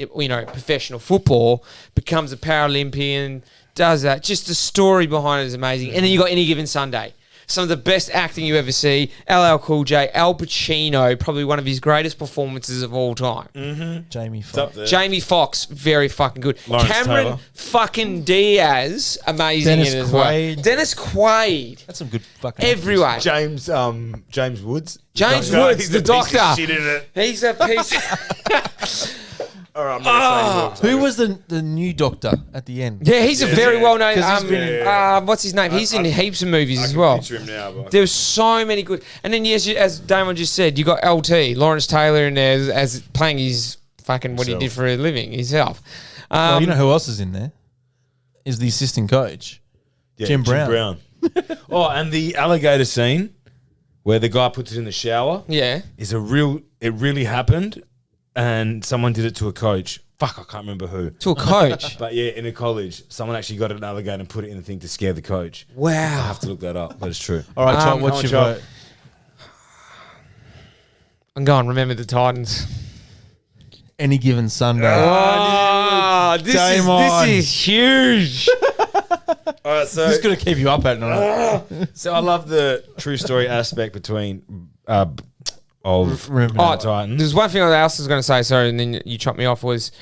professional football, becomes a Paralympian, does that. Just the story behind it is amazing. And then you got Any Given Sunday. Some of the best acting you ever see. LL Cool J, Al Pacino, probably one of his greatest performances of all time. Jamie It's up Foxx. there. Jamie Foxx, very fucking good. Lawrence Cameron Taylor. fucking Diaz, amazing Dennis in it as well. Quaid. Dennis Quaid, That's some good fucking everywhere. James Woods. James Doctor. Woods, He's the a piece of doctor. shit in it. He's a piece. All right, I'm not saying Who was the new doctor at the end? Yeah, he's a very yeah. well known. 'Cause he's been in- What's his name? He's in heaps of movies I as can well. picture him now, but There's so many good. And then yes, as Damon just said, you got LT Lawrence Taylor in there as playing his fucking what he did Himself. for a living himself. Well, you know who else is in there? Is the assistant coach. yeah, Jim Brown. Oh, and the alligator scene where the guy puts it in the shower Yeah. is it really happened, and someone did it to a coach. Fuck, I can't remember who. To a coach. But yeah, in a college, someone actually got an alligator and put it in the thing to scare the coach. I Wow. have to look that up, but it's true. All right, Chop, Um, what's come your on, vote? I'm going. Remember the Titans. Any Given Sunday. Oh, Game on. this is huge. All right, so Just going to keep you up at night. I love the true story aspect between of Remember Oh, that. Titans. There's one thing else I was going to say, sorry, and then you chopped me off, was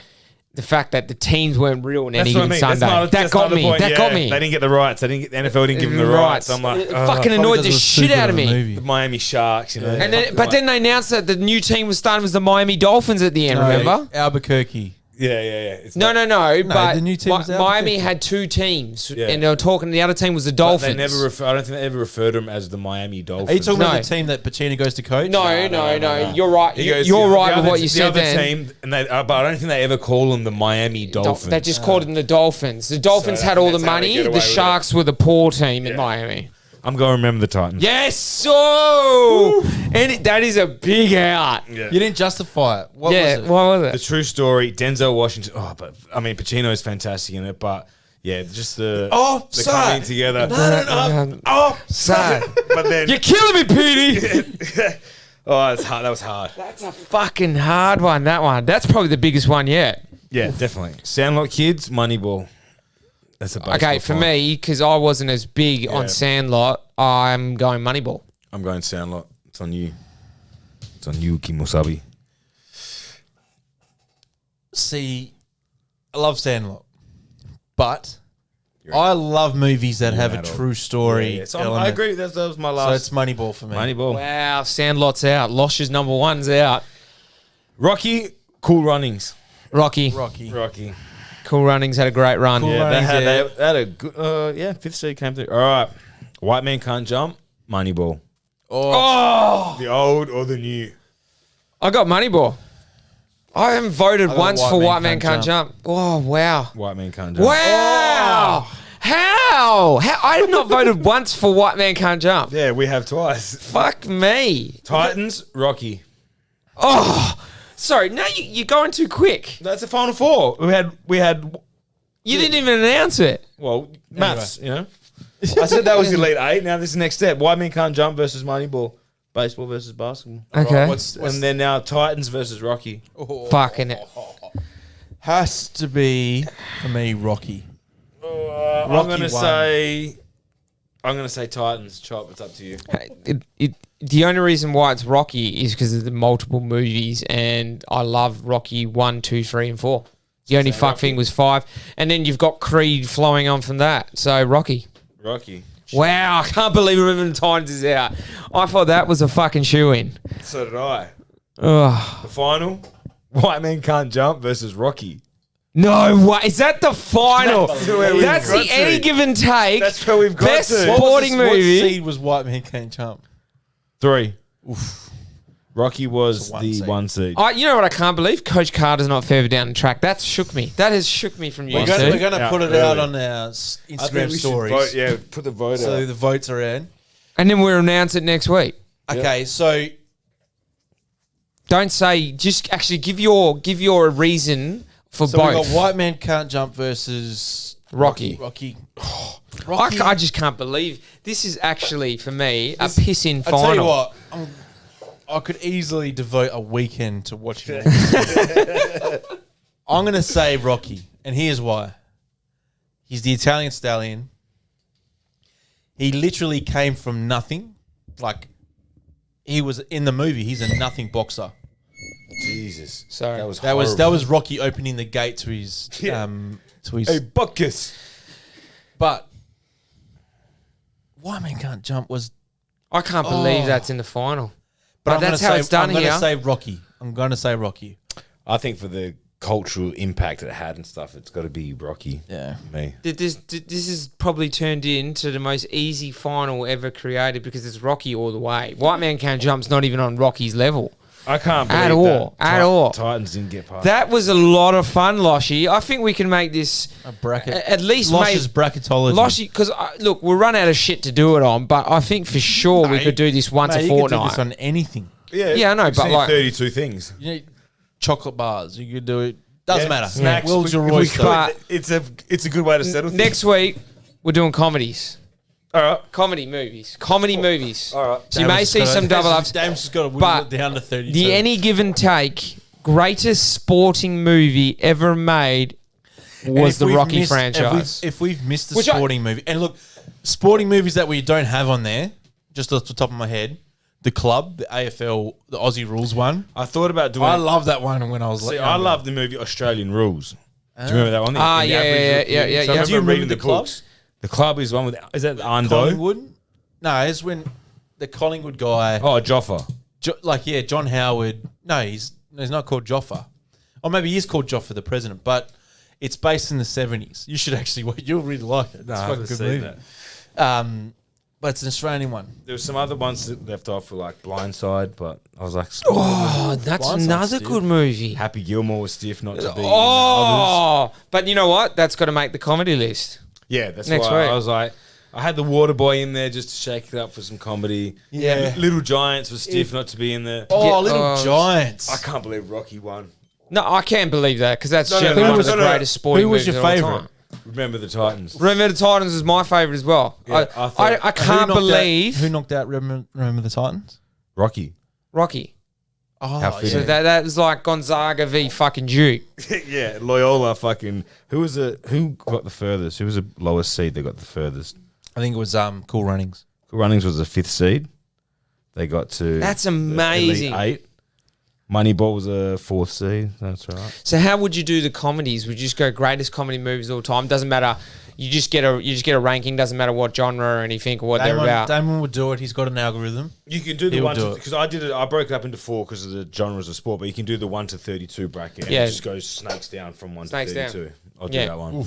the fact that the teams weren't real in any given Sunday. That got me. That got me. They didn't get the rights. The NFL didn't give them the rights. I'm like, It fucking Probably annoyed 'cause the it was shit stupid out of a me. movie. the Miami Sharks, you know. And then, but then they announced that the new team was starting was the Miami Dolphins at the end. Remember? Albuquerque. yeah. It's No. But the new team was Miami Albuquerque. had two teams, Yeah. and they were talking. The other team was the But Dolphins. they never I don't think they ever referred to them as the Miami Dolphins. Are you talking No. about the team that Pacino goes to coach? no. You're right. He goes, You're the right with other- what you said The other then. team, and they, but I don't think they ever call them the Miami Dolphins. They just called them the Dolphins. The Dolphins So had all the that's how they money. get away The with Sharks were the poor team in Miami. I'm going to remember the Titans. Yes, oh, and that is a big out. Yeah. You didn't justify it. What Yeah, was it? what was The it? true story, Denzel Washington. Oh, but I mean, Pacino is fantastic in it, but yeah, just the the coming together. Sad. But then, You're killing me, Petey. oh, it's hard. That was hard. That's a fucking hard one. That one. That's probably the biggest one yet. Yeah, definitely. Sandlot Kids, Moneyball. That's a baseball Okay, for fight. me, because I wasn't as big Yeah. on Sandlot, I'm going Moneyball. I'm going Sandlot. It's on you. It's on you, Kimosabi. See, I love Sandlot, but I love movies that have a adult. true story. So element. I agree. That was my So last. it's Moneyball for me. Moneyball. Wow, Sandlot's out. Losh's number one's out. Rocky, Cool Runnings. Rocky. Rocky. Cool Runnings had a great run. Cool Yeah, they Runnings, had, yeah. they had a good. Fifth Street came through. All right, White Man Can't Jump. Moneyball. Oh, The old or the new? I got Moneyball. I haven't voted I got once for White Man Can't Jump. Oh, wow. White Man Can't Jump. Wow. How? I have not voted once for White Man Can't Jump. Yeah, we have twice. Fuck me. Titans, Rocky. Oh, sorry. No, you're going too quick. That's the final four. We had. You didn't even announce it. Well, maths. You know. I said that was Elite Eight. Now this is the next step. White Man Can't Jump versus Moneyball. Baseball versus basketball. Okay. And then now Titans versus Rocky. Fucking it. Has to be for me Rocky. I'm Rocky gonna won. say Titans. Chop. It's up to you. The only reason why it's Rocky is because of the multiple movies, and I love Rocky 1, 2, 3, and 4. The only fuck thing was 5, and then you've got Creed flowing on from that. So Rocky. Rocky. Wow, I can't believe Remember the Titans is out. I thought that was a fucking shoe-in. So did I. Ugh. The final. White Man Can't Jump versus Rocky. No way. Is that the final? That's where we've That's got the to. any give and take. That's where we've got Best to. sporting What movie. seed was White Man Can't Jump? 3. Rocky was It's a one the seed. 1 seed. You know what I can't believe? Coach Carter's not further down the track. That shook me. That has shook me from you, We're two. going to Yeah, put it early. out on our I think Instagram we should stories. vote, yeah, put the vote So out. the votes are in. And then we'll announce it next week. Okay, so Don't say. Just actually give your reason for we got both. White Man Can't Jump versus Rocky. Rocky. I just can't believe this is actually for me a pissing I final. tell you what, I could easily devote a weekend to watching. it. I'm going to say Rocky, and here's why. He's the Italian stallion. He literally came from nothing. Like, he was in the movie. He's a nothing boxer. Jesus. Sorry. That was That was Rocky opening the gate to his Hey, Buckus. But White Man Can't Jump was. I can't believe that's in the final. But I'm that's gonna how say, it's done I'm here. going to say Rocky. I'm going to say Rocky. I think for the cultural impact it had and stuff, it's got to be Rocky. Yeah. Me. This is probably turned into the most easy final ever created because it's Rocky all the way. White Man Can't Jump's not even on Rocky's level. I can't believe At all. that At all. Titans didn't get past. That was a lot of fun, Loshy. I think we can make this A bracket. at least Losh's bracketology. Loshy, because look, we'll run out of shit to do it on, but I think for sure we could do this once Mate, a you could do fortnight. this on anything. Yeah, I know, we've but seen like- 32 things. You know, chocolate bars. You could do it. Doesn't matter. Snacks. Will's your we oyster. could. It's a good way to settle things. Next week, we're doing comedies. All right. Comedy movies. Comedy movies. All right. So you may see some double ups. Dame's just got to But whittle it down to 32. The any given take greatest sporting movie ever made And was if the we've Rocky missed- franchise. If we've missed a Which I- sporting movie, and look, sporting movies that we don't have on there, just off the top of my head, The Club, the AFL, the Aussie Rules one. I thought about doing. I love that one when I was See, like, I love the movie Australian Rules. Do you remember that one? Ah, In the yeah, Aboriginal yeah, community. yeah, So I yeah. Do you remember reading The Club? books. The Club is one with. Is that Ando? Collingwood. No, it's when the Collingwood guy, Oh, Joffa. John Howard. No, he's not called Joffa, or maybe he is called Joffa, the president. But it's based in the 70s. You should actually. You'll really like it. It's I a fucking haven't good seen movie. that. But it's an Australian one. There were some other ones that left off for like Blindside, but I was like, Oh, that's Blindside's another stiff. good movie. Happy Gilmore was stiff not to be. in the others. Oh, but you know what? That's got to make the comedy list. Yeah, that's Next why week. I was like, I had the Water Boy in there just to shake it up for some comedy. Yeah. Little Giants was stiff not to be in there. Oh, Yeah, Little Giants. I can't believe Rocky won. No, I can't believe that because that's No, no, generally no, one of no, the no, no. greatest sporting Who was movies your of all favourite? time. Remember the Titans. Remember the Titans is my favourite as well. Yeah, I thought- I can't believe who knocked out Remember the Titans. Rocky. Rocky. Oh, How fit So that was like Gonzaga v fucking Duke. Yeah, Loyola fucking. Who got the furthest? Who was the lowest seed that got the furthest? I think it was Cool Runnings. Cool Runnings was the 5th seed. They got to. That's the Elite amazing. 8. Moneyball was a 4th seed. That's right. So how would you do the comedies? Would you just go greatest comedy movies of all time? Doesn't matter. You just get a ranking. Doesn't matter what genre or anything or what they're about. Damon would do it. He's got an algorithm. You can do the He'll one do it. because I did it. I broke it up into 4 because of the genres of sport. But you can do the 1 to 32 bracket. And Yeah. it just goes snakes down from 1 Snakes to down. 32. I'll do Yeah. that one.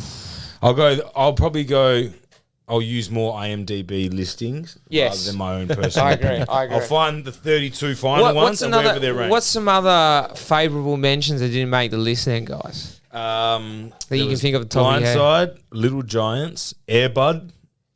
I'll probably go. I'll use more IMDb listings Yes. rather than my own personal. I agree. opinion. I agree. I'll find the 32 final ones and wherever they're ranked. What's some other favourable mentions that didn't make the list then, guys? That you can think of the top of your head? Blindside, Little Giants, Airbud.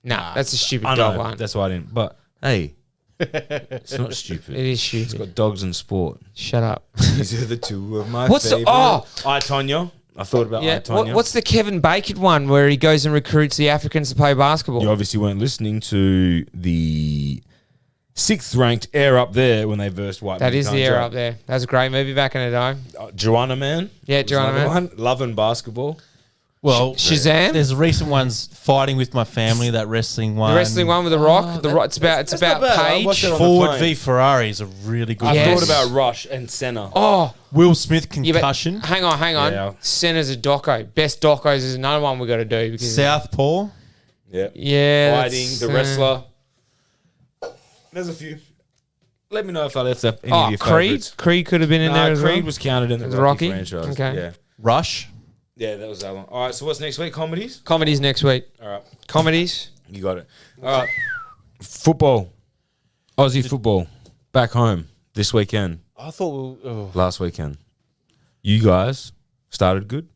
Nah, that's a stupid I dog know one. that's why I didn't. But hey, it's not stupid. It is It's stupid. got dogs and sport. Shut up. These are the two of my What's the- favorite. oh! I, Tonya. I thought about Yeah. I, Tonya. What's the Kevin Bacon one where he goes and recruits the Africans to play basketball? You obviously weren't listening to the 6th ranked Air Up There when they versed White. That Men is Can't the air Jump. up there. That was a great movie back in the day. Joanna Man. Yeah, was Joanna another Man. one. Love and Basketball. Well, Shazam? There's recent ones, Fighting with My Family, that wrestling one. The wrestling one with the Rock. The Rock. It's about not bad. I watched Paige. it on- Ford plane. v Ferrari is a really good I Yes. one. thought about Rush and Senna. Oh, Will Smith yeah, but concussion. hang on. Yeah. Senna's a doco. Best docos is another one we got to do because Southpaw. Yeah. yeah, Fighting, that's, the wrestler. There's a few. Let me know if I left any of Oh, your Creed. favorites. Creed could have been in there as Creed well. was counted in the The Rocky, Rocky? franchise. Okay. Yeah. Rush. Yeah, that was that one. All right, so what's next week? Comedies? Comedies next week. All right. Comedies. You got it. All right. Football. Aussie football. Back home this weekend. I thought Last weekend. You guys started good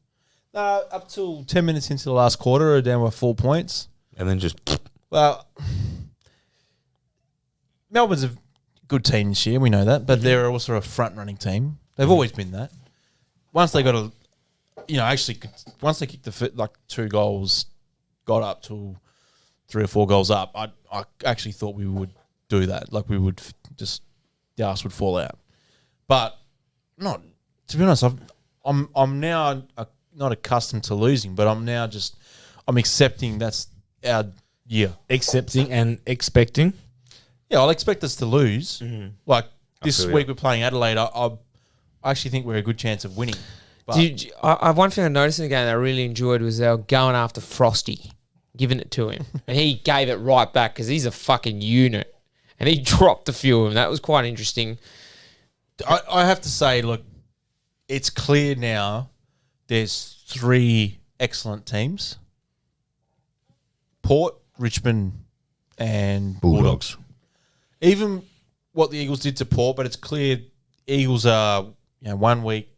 up till 10 minutes into the last quarter, we're down by 4 points. and then just Well, Melbourne's a good team this year, we know that, but they're also a front-running team. They've always been that. Once they got once they kicked the foot, like 2 goals, got up to 3 or 4 goals up, I actually thought we would do that. Like we would just, the arse would fall out. But not, to be honest, I'm now not accustomed to losing, but I'm accepting that's our year. Accepting and expecting. Yeah, I'll expect us to lose. Like this feel week we're playing Adelaide. I actually think we're a good chance of winning. But One thing I noticed in the game that I really enjoyed was they were going after Frosty, giving it to him. And he gave it right back because he's a fucking unit. And he dropped a few of them. That was quite interesting. I have to say, look, it's clear now there's 3 excellent teams. Port, Richmond, and Bulldogs. Even what the Eagles did to Port, but it's clear Eagles are 1 week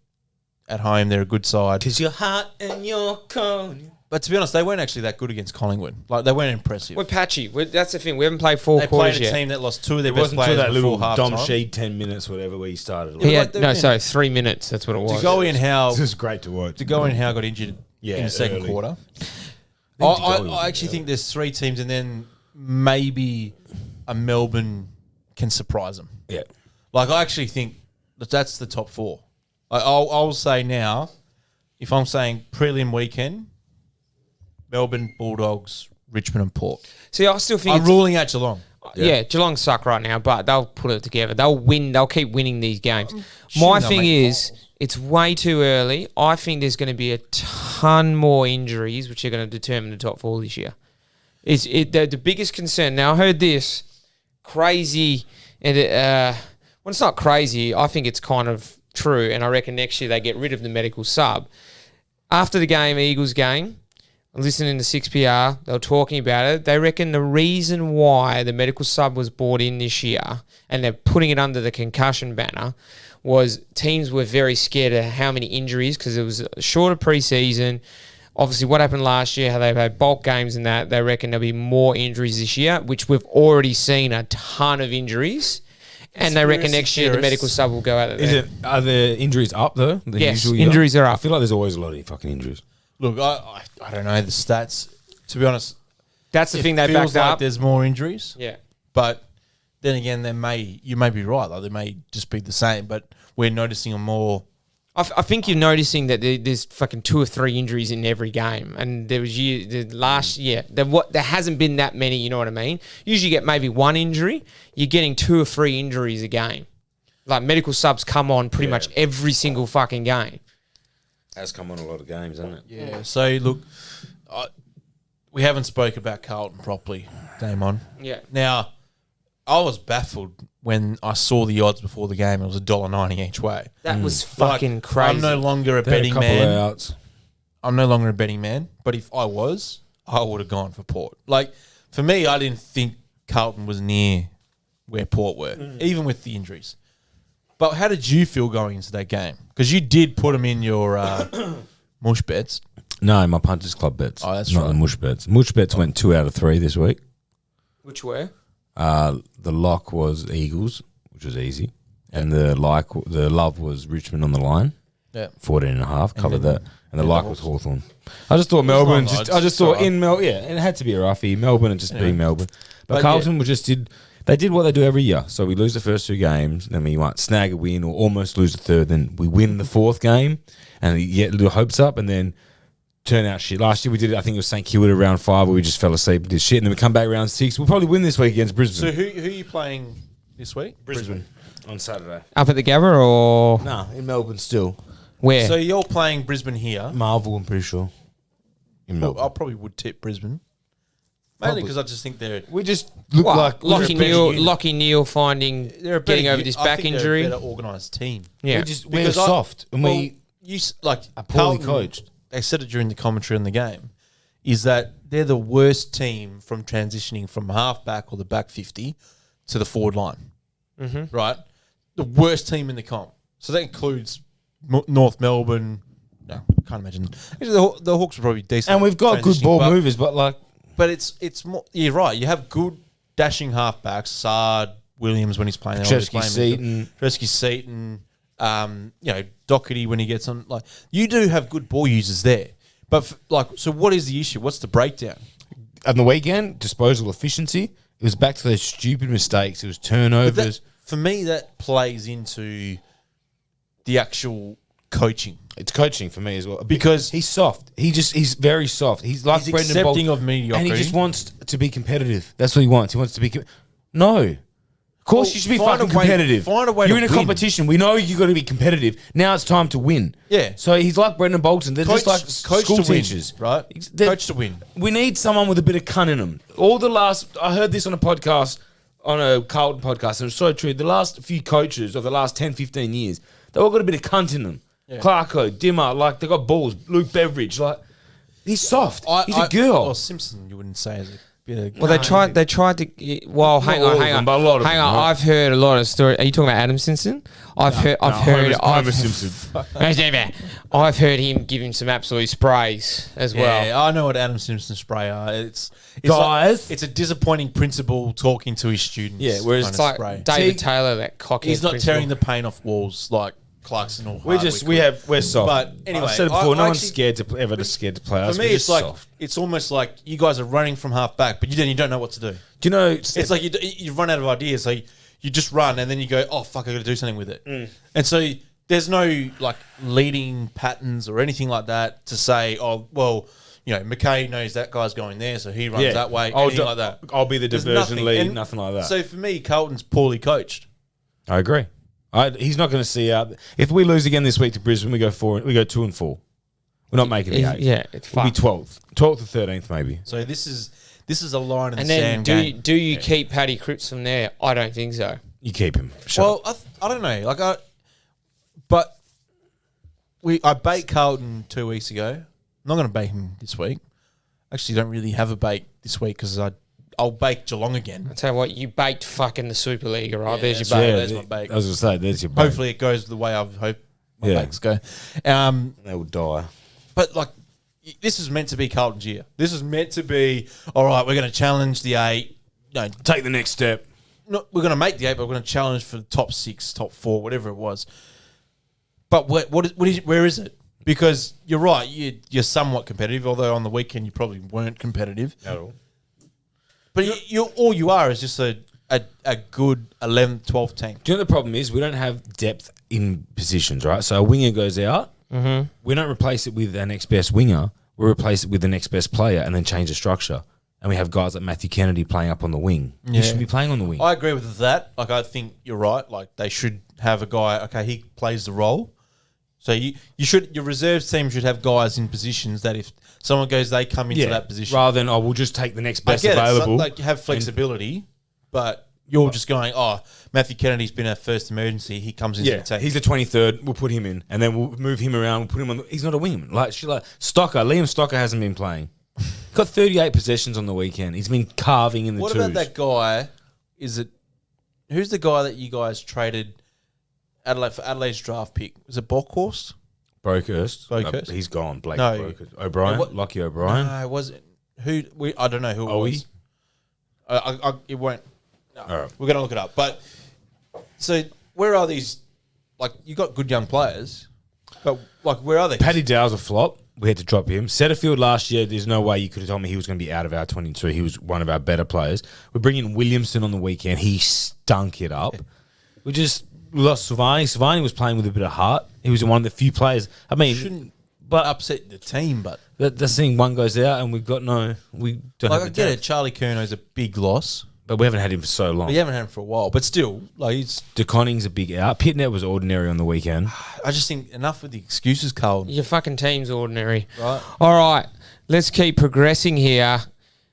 at home. They're a good side. Because you're hot and you're cold. But to be honest, they weren't actually that good against Collingwood. Like, they weren't impressive. We're patchy. That's the thing. We haven't played 4 They quarters played a yet. team that lost 2 of their It best wasn't players until that before little half Dom time. Sheed 10 minutes, whatever, where he started. He like, had, they've 3 minutes. That's what it was. To go in how This is great to watch. Howe got injured in the second early. quarter. I think De Goey was I actually think there's 3 teams, and then maybe a Melbourne can surprise them. Yeah. Like, I actually think that's the top 4. I'll say now, if I'm saying prelim weekend, Melbourne, Bulldogs, Richmond and Port. See, I still think I'm ruling out Geelong. Yeah, Geelong suck right now, but they'll put it together. They'll win. They'll keep winning these games. My they'll thing make is, finals. it's way too early. I think there's going to be a ton more injuries, which are going to determine the top 4 this year. The biggest concern? Now, I heard this crazy, and well, it's not crazy. I think it's kind of true, and I reckon next year they get rid of the medical sub. After the game, Eagles game, listening to 6PR, they were talking about it. They reckon the reason why the medical sub was brought in this year, and they're putting it under the concussion banner, was teams were very scared of how many injuries because it was a shorter preseason. Obviously, what happened last year, how they've had bulk games and that, they reckon there'll be more injuries this year, which we've already seen a ton of injuries. And they reckon next year the medical sub will go out there. Are the injuries up, though? The Yes, usual year? injuries are up. I feel like there's always a lot of fucking injuries. Look, I don't know the stats. To be honest, That's the it thing they feels backed like up. there's more injuries. Yeah. But then again, you may be right. Like, they may just be the same, but we're noticing a more. I think you're noticing that there's fucking 2 or 3 injuries in every game, and there was last year. There hasn't been that many. You know what I mean? Usually, you get maybe 1 injury. You're getting 2 or 3 injuries a game. Like, medical subs come on pretty much every single fucking game. Has come on a lot of games, hasn't it? Yeah. So look, we haven't spoke about Carlton properly, Damon. Yeah. Now, I was baffled when I saw the odds before the game. It was $1.90 each way. That was Like, fucking crazy. I'm no longer a They had betting couple man. outs. I'm no longer a betting man, but if I was, I would have gone for Port. Like, for me, I didn't think Carlton was near where Port were, even with the injuries. But how did you feel going into that game? Because you did put them in your mush bets. No, my Punters Club bets. Oh, that's not right. the Mush bets. Mush bets went 2 out of 3 this week. Which were? The lock was Eagles, which was easy. And the love was Richmond on the line. Yeah. 14.5, covered then- that. And the like was Hawthorn. I just thought Melbourne. not I just thought odds. in Melbourne, yeah, and it had to be a roughie. Melbourne and just be Melbourne. But But Carlton was just did. They did what they do every year. So we lose the first 2 games, then we might snag a win or almost lose the third. Then we win the 4th game, and you get little hopes up, and then turn out shit. Last year we did it. I think it was St Kilda round 5 where we just fell asleep and did shit, and then we come back round 6. We'll probably win this week against Brisbane. So who are you playing this week? Brisbane on Saturday. Up at the Gabba or No, in Melbourne still. where? So you're playing Brisbane here. Marvel, I'm pretty sure. In Well, Melbourne. I probably would tip Brisbane. Mainly because I just think they're We just look What? like Lockie better Neal, unit. Lockie Neal finding they're a better getting over unit. this I back think injury. They're a better organised team. Yeah. we're Because I- soft and Well, we like are poorly Carlton, coached. They said it during the commentary on the game, is that they're the worst team from transitioning from half back or the back 50 to the forward line. Mm-hmm. Right? The worst team in the comp. So that includes North Melbourne. No, can't imagine. Actually, the Hawks are probably decent. And we've got good transitioning, ball but- movers, but like But it's more. You're right. You have good dashing halfbacks. Sard, Williams when he's playing. Petrovsky, Seaton. Doherty when he gets on. Like, you do have good ball users there. But so what is the issue? What's the breakdown? on the weekend, disposal efficiency. It was back to those stupid mistakes. It was But turnovers. for me, that plays into the actual coaching. It's coaching for me as well Because- he's soft. He's very soft. He's like He's Brendan accepting Bolton, of mediocrity. and he just wants to be competitive. That's what he wants. He wants to be. No. Of course, Well, you should be find fucking a way- competitive. find a way You're to in a win. competition. We know you got to be competitive. Now it's time to win. Yeah. So he's like Brendan Bolton. They're just like school to win, teachers, right? They're- Coach to win. We need someone with a bit of cunt in them. I heard this on a podcast, on a Carlton podcast, and it's so true. The last few coaches of the last 10, 15 years, they all got a bit of cunt in them. Clarko, Dimmer, like they got balls. Luke Beveridge, like he's soft. He's a girl. Well, Simpson, you wouldn't say is a bit of. Well, they tried to. Well, hang all of on. them, but a lot of Hang them, on. right? I've heard a lot of stories. Are you talking about Adam Simpson? I've heard. Homer Simpson. I've heard him give him some absolute sprays as well. Yeah, I know what Adam Simpson spray are. It's Guys. it's a disappointing principal talking to his students. Yeah, whereas kind It's of like spray. David See, Taylor, that cocky. He's not tearing the paint off walls like Clarkson or We're Hardwick. we're soft. But anyway, I've said it before. No I one's actually- scared to play us. For me, We're it's just like soft. it's almost like you guys are running from half back, but you don't know what to do. Do you know? It's like you run out of ideas, so you just run, and then you go, "Oh fuck, I got to do something with it." And so there's no like leading patterns or anything like that to say, "Oh well, you know, McKay knows that guy's going there, so he runs that way." Anything like that. I'll be the There's diversion nothing. lead. And Nothing like that. So for me, Carlton's poorly coached. I agree. He's not going to see out. If we lose again this week to Brisbane, we go 2-4. We're not making the 8th. Yeah, it's We'll be fucked. 12th or 13th maybe. So this is a line in And the then sand do game. you, do you keep Paddy Cripps from there? I don't think so. You keep him. Shut up. Well, I don't know. I bait Carlton 2 weeks ago. I'm not going to bait him this week. Actually, don't really have a bait this week because I'll bake Geelong again. I tell you what, you baked fucking the Super League, all right? There's your that's bait. right. There's my bake. I was going to say, there's your bait. Hopefully, it goes the way I've hoped my Yeah. bakes go. They will die. But like, this is meant to be Carlton's year. This is meant to be all right. We're going to challenge the 8. No, Take the next step. we're going to make the 8, but we're going to challenge for the top 6, top 4, whatever it was. But where is it? Because you're right, you're somewhat competitive, although on the weekend you probably weren't competitive. At all. But all you are is just a good 11th, 12th team. Do you know what the problem is? We don't have depth in positions, right? So a winger goes out. Mm-hmm. We don't replace it with the next best winger. We replace it with the next best player and then change the structure. And we have guys like Matthew Kennedy playing up on the wing. He Yeah. should be playing on the wing. I agree with that. Like, I think you're right. Like, they should have a guy, okay, he plays the role. So your reserves team should have guys in positions that if someone goes, they come into that position. Rather than, we'll just take the next I best get available. it. Like, you have flexibility, but you're just going, Matthew Kennedy's been our first emergency. He comes into the team. He's the 23rd. We'll put him in. And then we'll move him around. We'll put him on. He's not a wingman. Like Liam Stocker hasn't been playing. Got 38 possessions on the weekend. He's been carving in the What twos. about that guy? Who's the guy that you guys traded Adelaide for Adelaide's draft pick? Was it Bockhorst? Brokehurst. Brokehurst? He's gone. Blake No. Brokehurst. O'Brien. What- Lockie O'Brien. No, was it I don't know who it Owie? was. It won't. No, All right. we're gonna look it up. But so where are these? Like, you got good young players, but like, where are they? Paddy Dow's a flop. We had to drop him. Setterfield last year, there's no way you could have told me he was going to be out of our 22. He was one of our better players. We bring in Williamson on the weekend. He stunk it up. We just lost Savani. Savani was playing with a bit of heart. He was one of the few players. I mean, Shouldn't but upset the team, but that's the thing. One goes out and we don't like, have I a get it. depth. Charlie Curno's a big loss, But we haven't had him for so long. but you haven't had him for a while. But still, like, DeConning's a big out. Pitnet was ordinary on the weekend. I just think enough with the excuses, Carl. Your fucking team's ordinary. Right? All right, let's keep progressing here.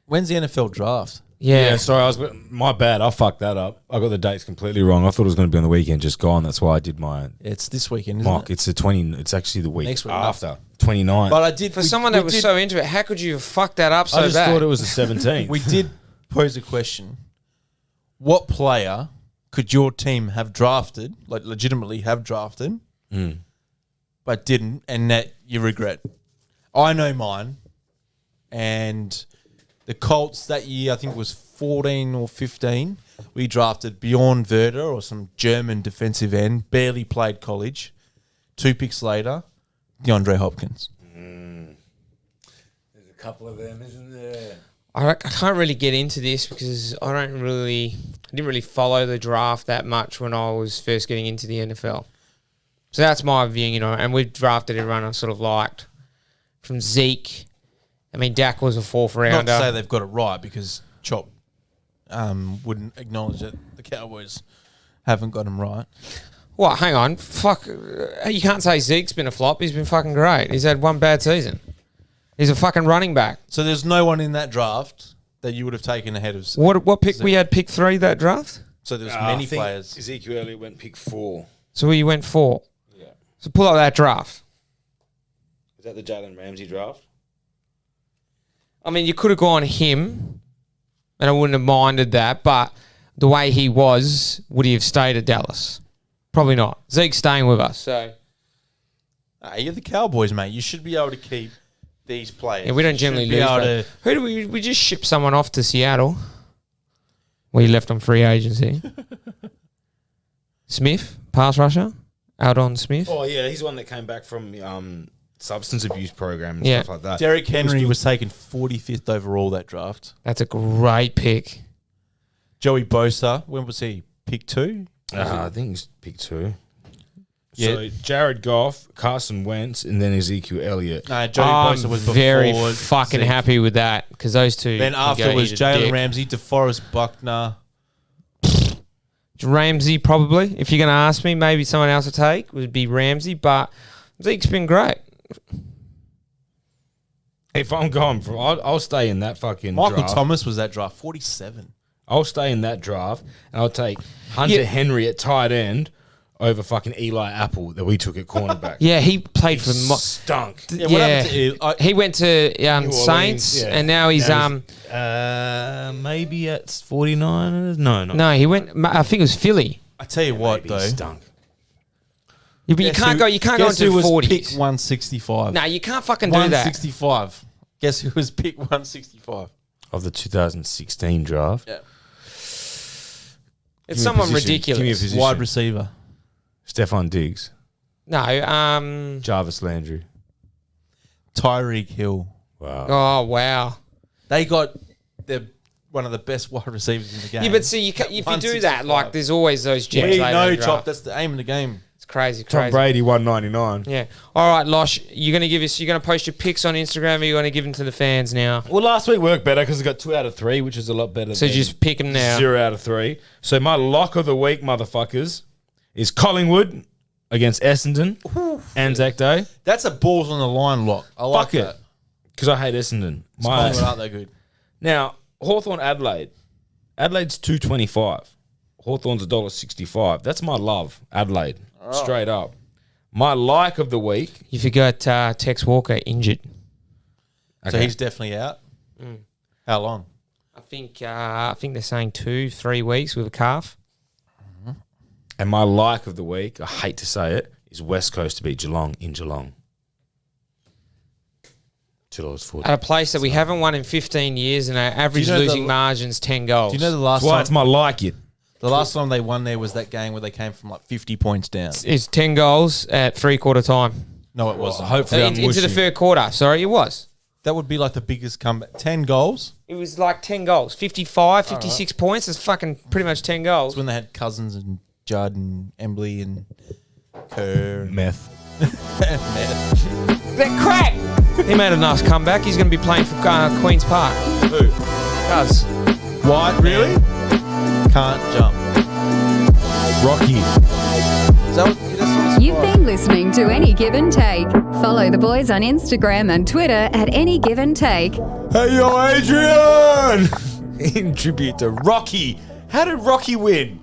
When's the NFL draft? Yeah. Sorry, my bad. I fucked that up. I got the dates completely wrong. I thought it was going to be on the weekend, just gone. That's why I did my It's this weekend, isn't mock. it? It's the 20. It's actually the week Next week. after 29. But I did For someone that was so into it, how could you have fucked that up so I just bad? thought it was the 17th. We did pose a question. What player could your team have drafted, like legitimately have drafted, but didn't, and that you regret? I know mine. And the Colts that year, I think it was 14 or 15, we drafted Bjorn Werder, or some German defensive end, barely played college. 2 picks later, DeAndre Hopkins. There's a couple of them, isn't there? I can't really get into this because I didn't really follow the draft that much when I was first getting into the NFL. So that's my view, you know, and we've drafted everyone I sort of liked. From Zeke. I mean, Dak was a fourth rounder. Not to say they've got it right because Chop wouldn't acknowledge that the Cowboys haven't got him right. What? Hang on. Fuck. You can't say Zeke's been a flop. He's been fucking great. He's had one bad season. He's a fucking running back. So there's no one in that draft that you would have taken ahead of. What pick? We had pick 3 that draft? So there's many players. Ezekiel Elliott went pick 4. So you went 4. Yeah. So pull up that draft. Is that the Jalen Ramsey draft? I mean, you could have gone him, and I wouldn't have minded that, but the way he was, would he have stayed at Dallas? Probably not. Zeke's staying with us, so... You're the Cowboys, mate. You should be able to keep these players. Yeah, we don't You generally should be lose. able That. to- Who do we just ship someone off to Seattle? We left on free agency. Smith, pass rusher, Aldon Smith. Oh, yeah, he's the one that came back from substance abuse program and Yeah. stuff like that. Derrick Henry was taken 45th overall that draft. That's a great pick. Joey Bosa, when was he? Pick 2? I think he's pick 2. Yeah. So Jared Goff, Carson Wentz, and then Ezekiel Elliott. No, Joey I'm Bosa was before. very fucking Zeke. happy with that because those two. Then can after go was eat a Jalen dick. Ramsey, DeForest Buckner. Ramsey probably. If you're going to ask me, maybe someone else to take would be Ramsey, but Zeke's been great. If I'm going for, I'll stay in that fucking Michael draft. Thomas was that draft, 47. I'll stay in that draft, and I'll take Hunter Yeah. Henry at tight end over fucking Eli Apple that we took at cornerback. Yeah, he played for. Stunk. Yeah, what happened to he went to Saints, yeah. and now he's maybe at 49ers. No, not. no, he went. I think it was Philly. I tell you what, maybe though. stunk. Yeah, but you can't go. You can't go guess into who was the pick 40s. 165? No, you can't fucking do that. 165. Guess who was pick 165? Of the 2016 draft. Yeah. It's someone Give me a ridiculous. position. Wide receiver. Stephon Diggs. No. Jarvis Landry. Tyreek Hill. Wow. Oh wow. They got one of the best wide receivers in the game. Yeah, but see, if you do that, 165. like, there's always those gems. we later know, in the Chop. draft. That's the aim of the game. It's crazy. Tom Brady 199. Yeah. All right, Losh, you're gonna post your picks on Instagram, or you're gonna give them to the fans now? Well, last week worked better because I got 2 out of 3, which is a lot better. So than just pick them now. 0 out of 3. So my lock of the week, motherfuckers, is Collingwood against Essendon, Anzac Day. That's a balls on the line lock. I like Fuck it, that. because I hate Essendon. Collingwood aren't that good. Now Hawthorn Adelaide. Adelaide's $2.25. Hawthorn's $1.65. That's my love, Adelaide. Straight up. My like of the week. You forgot Tex Walker injured. So Okay. he's definitely out. How long? I think they're saying 2-3 weeks with a calf. And my like of the week, I hate to say it, is West Coast to beat Geelong in Geelong. $2.40. At a place that we haven't won in 15 years and our average Do you know losing the- margin's 10 goals. Do you know the last That's why time? it's my like it. The last time they won there was that game where they came from like 50 points down. It's 10 goals at 3/4 time. No, it wasn't. Hopefully I'm Into the mushing. third quarter. Sorry, it was. That would be like the biggest comeback. 10 goals? It was like 10 goals. 55, 56 points. That's fucking pretty much 10 goals. That's when they had Cousins and Judd and Embley and Kerr. And Meth. That crack! He made a nice comeback. He's going to be playing for Queen's Park. Who? Does. White, really? Can't jump. Rocky. Is that what, that's what You've been listening to Any Give and Take. Follow the boys on Instagram and Twitter at Any Give and Take. Hey, yo, Adrian! In tribute to Rocky. How did Rocky win?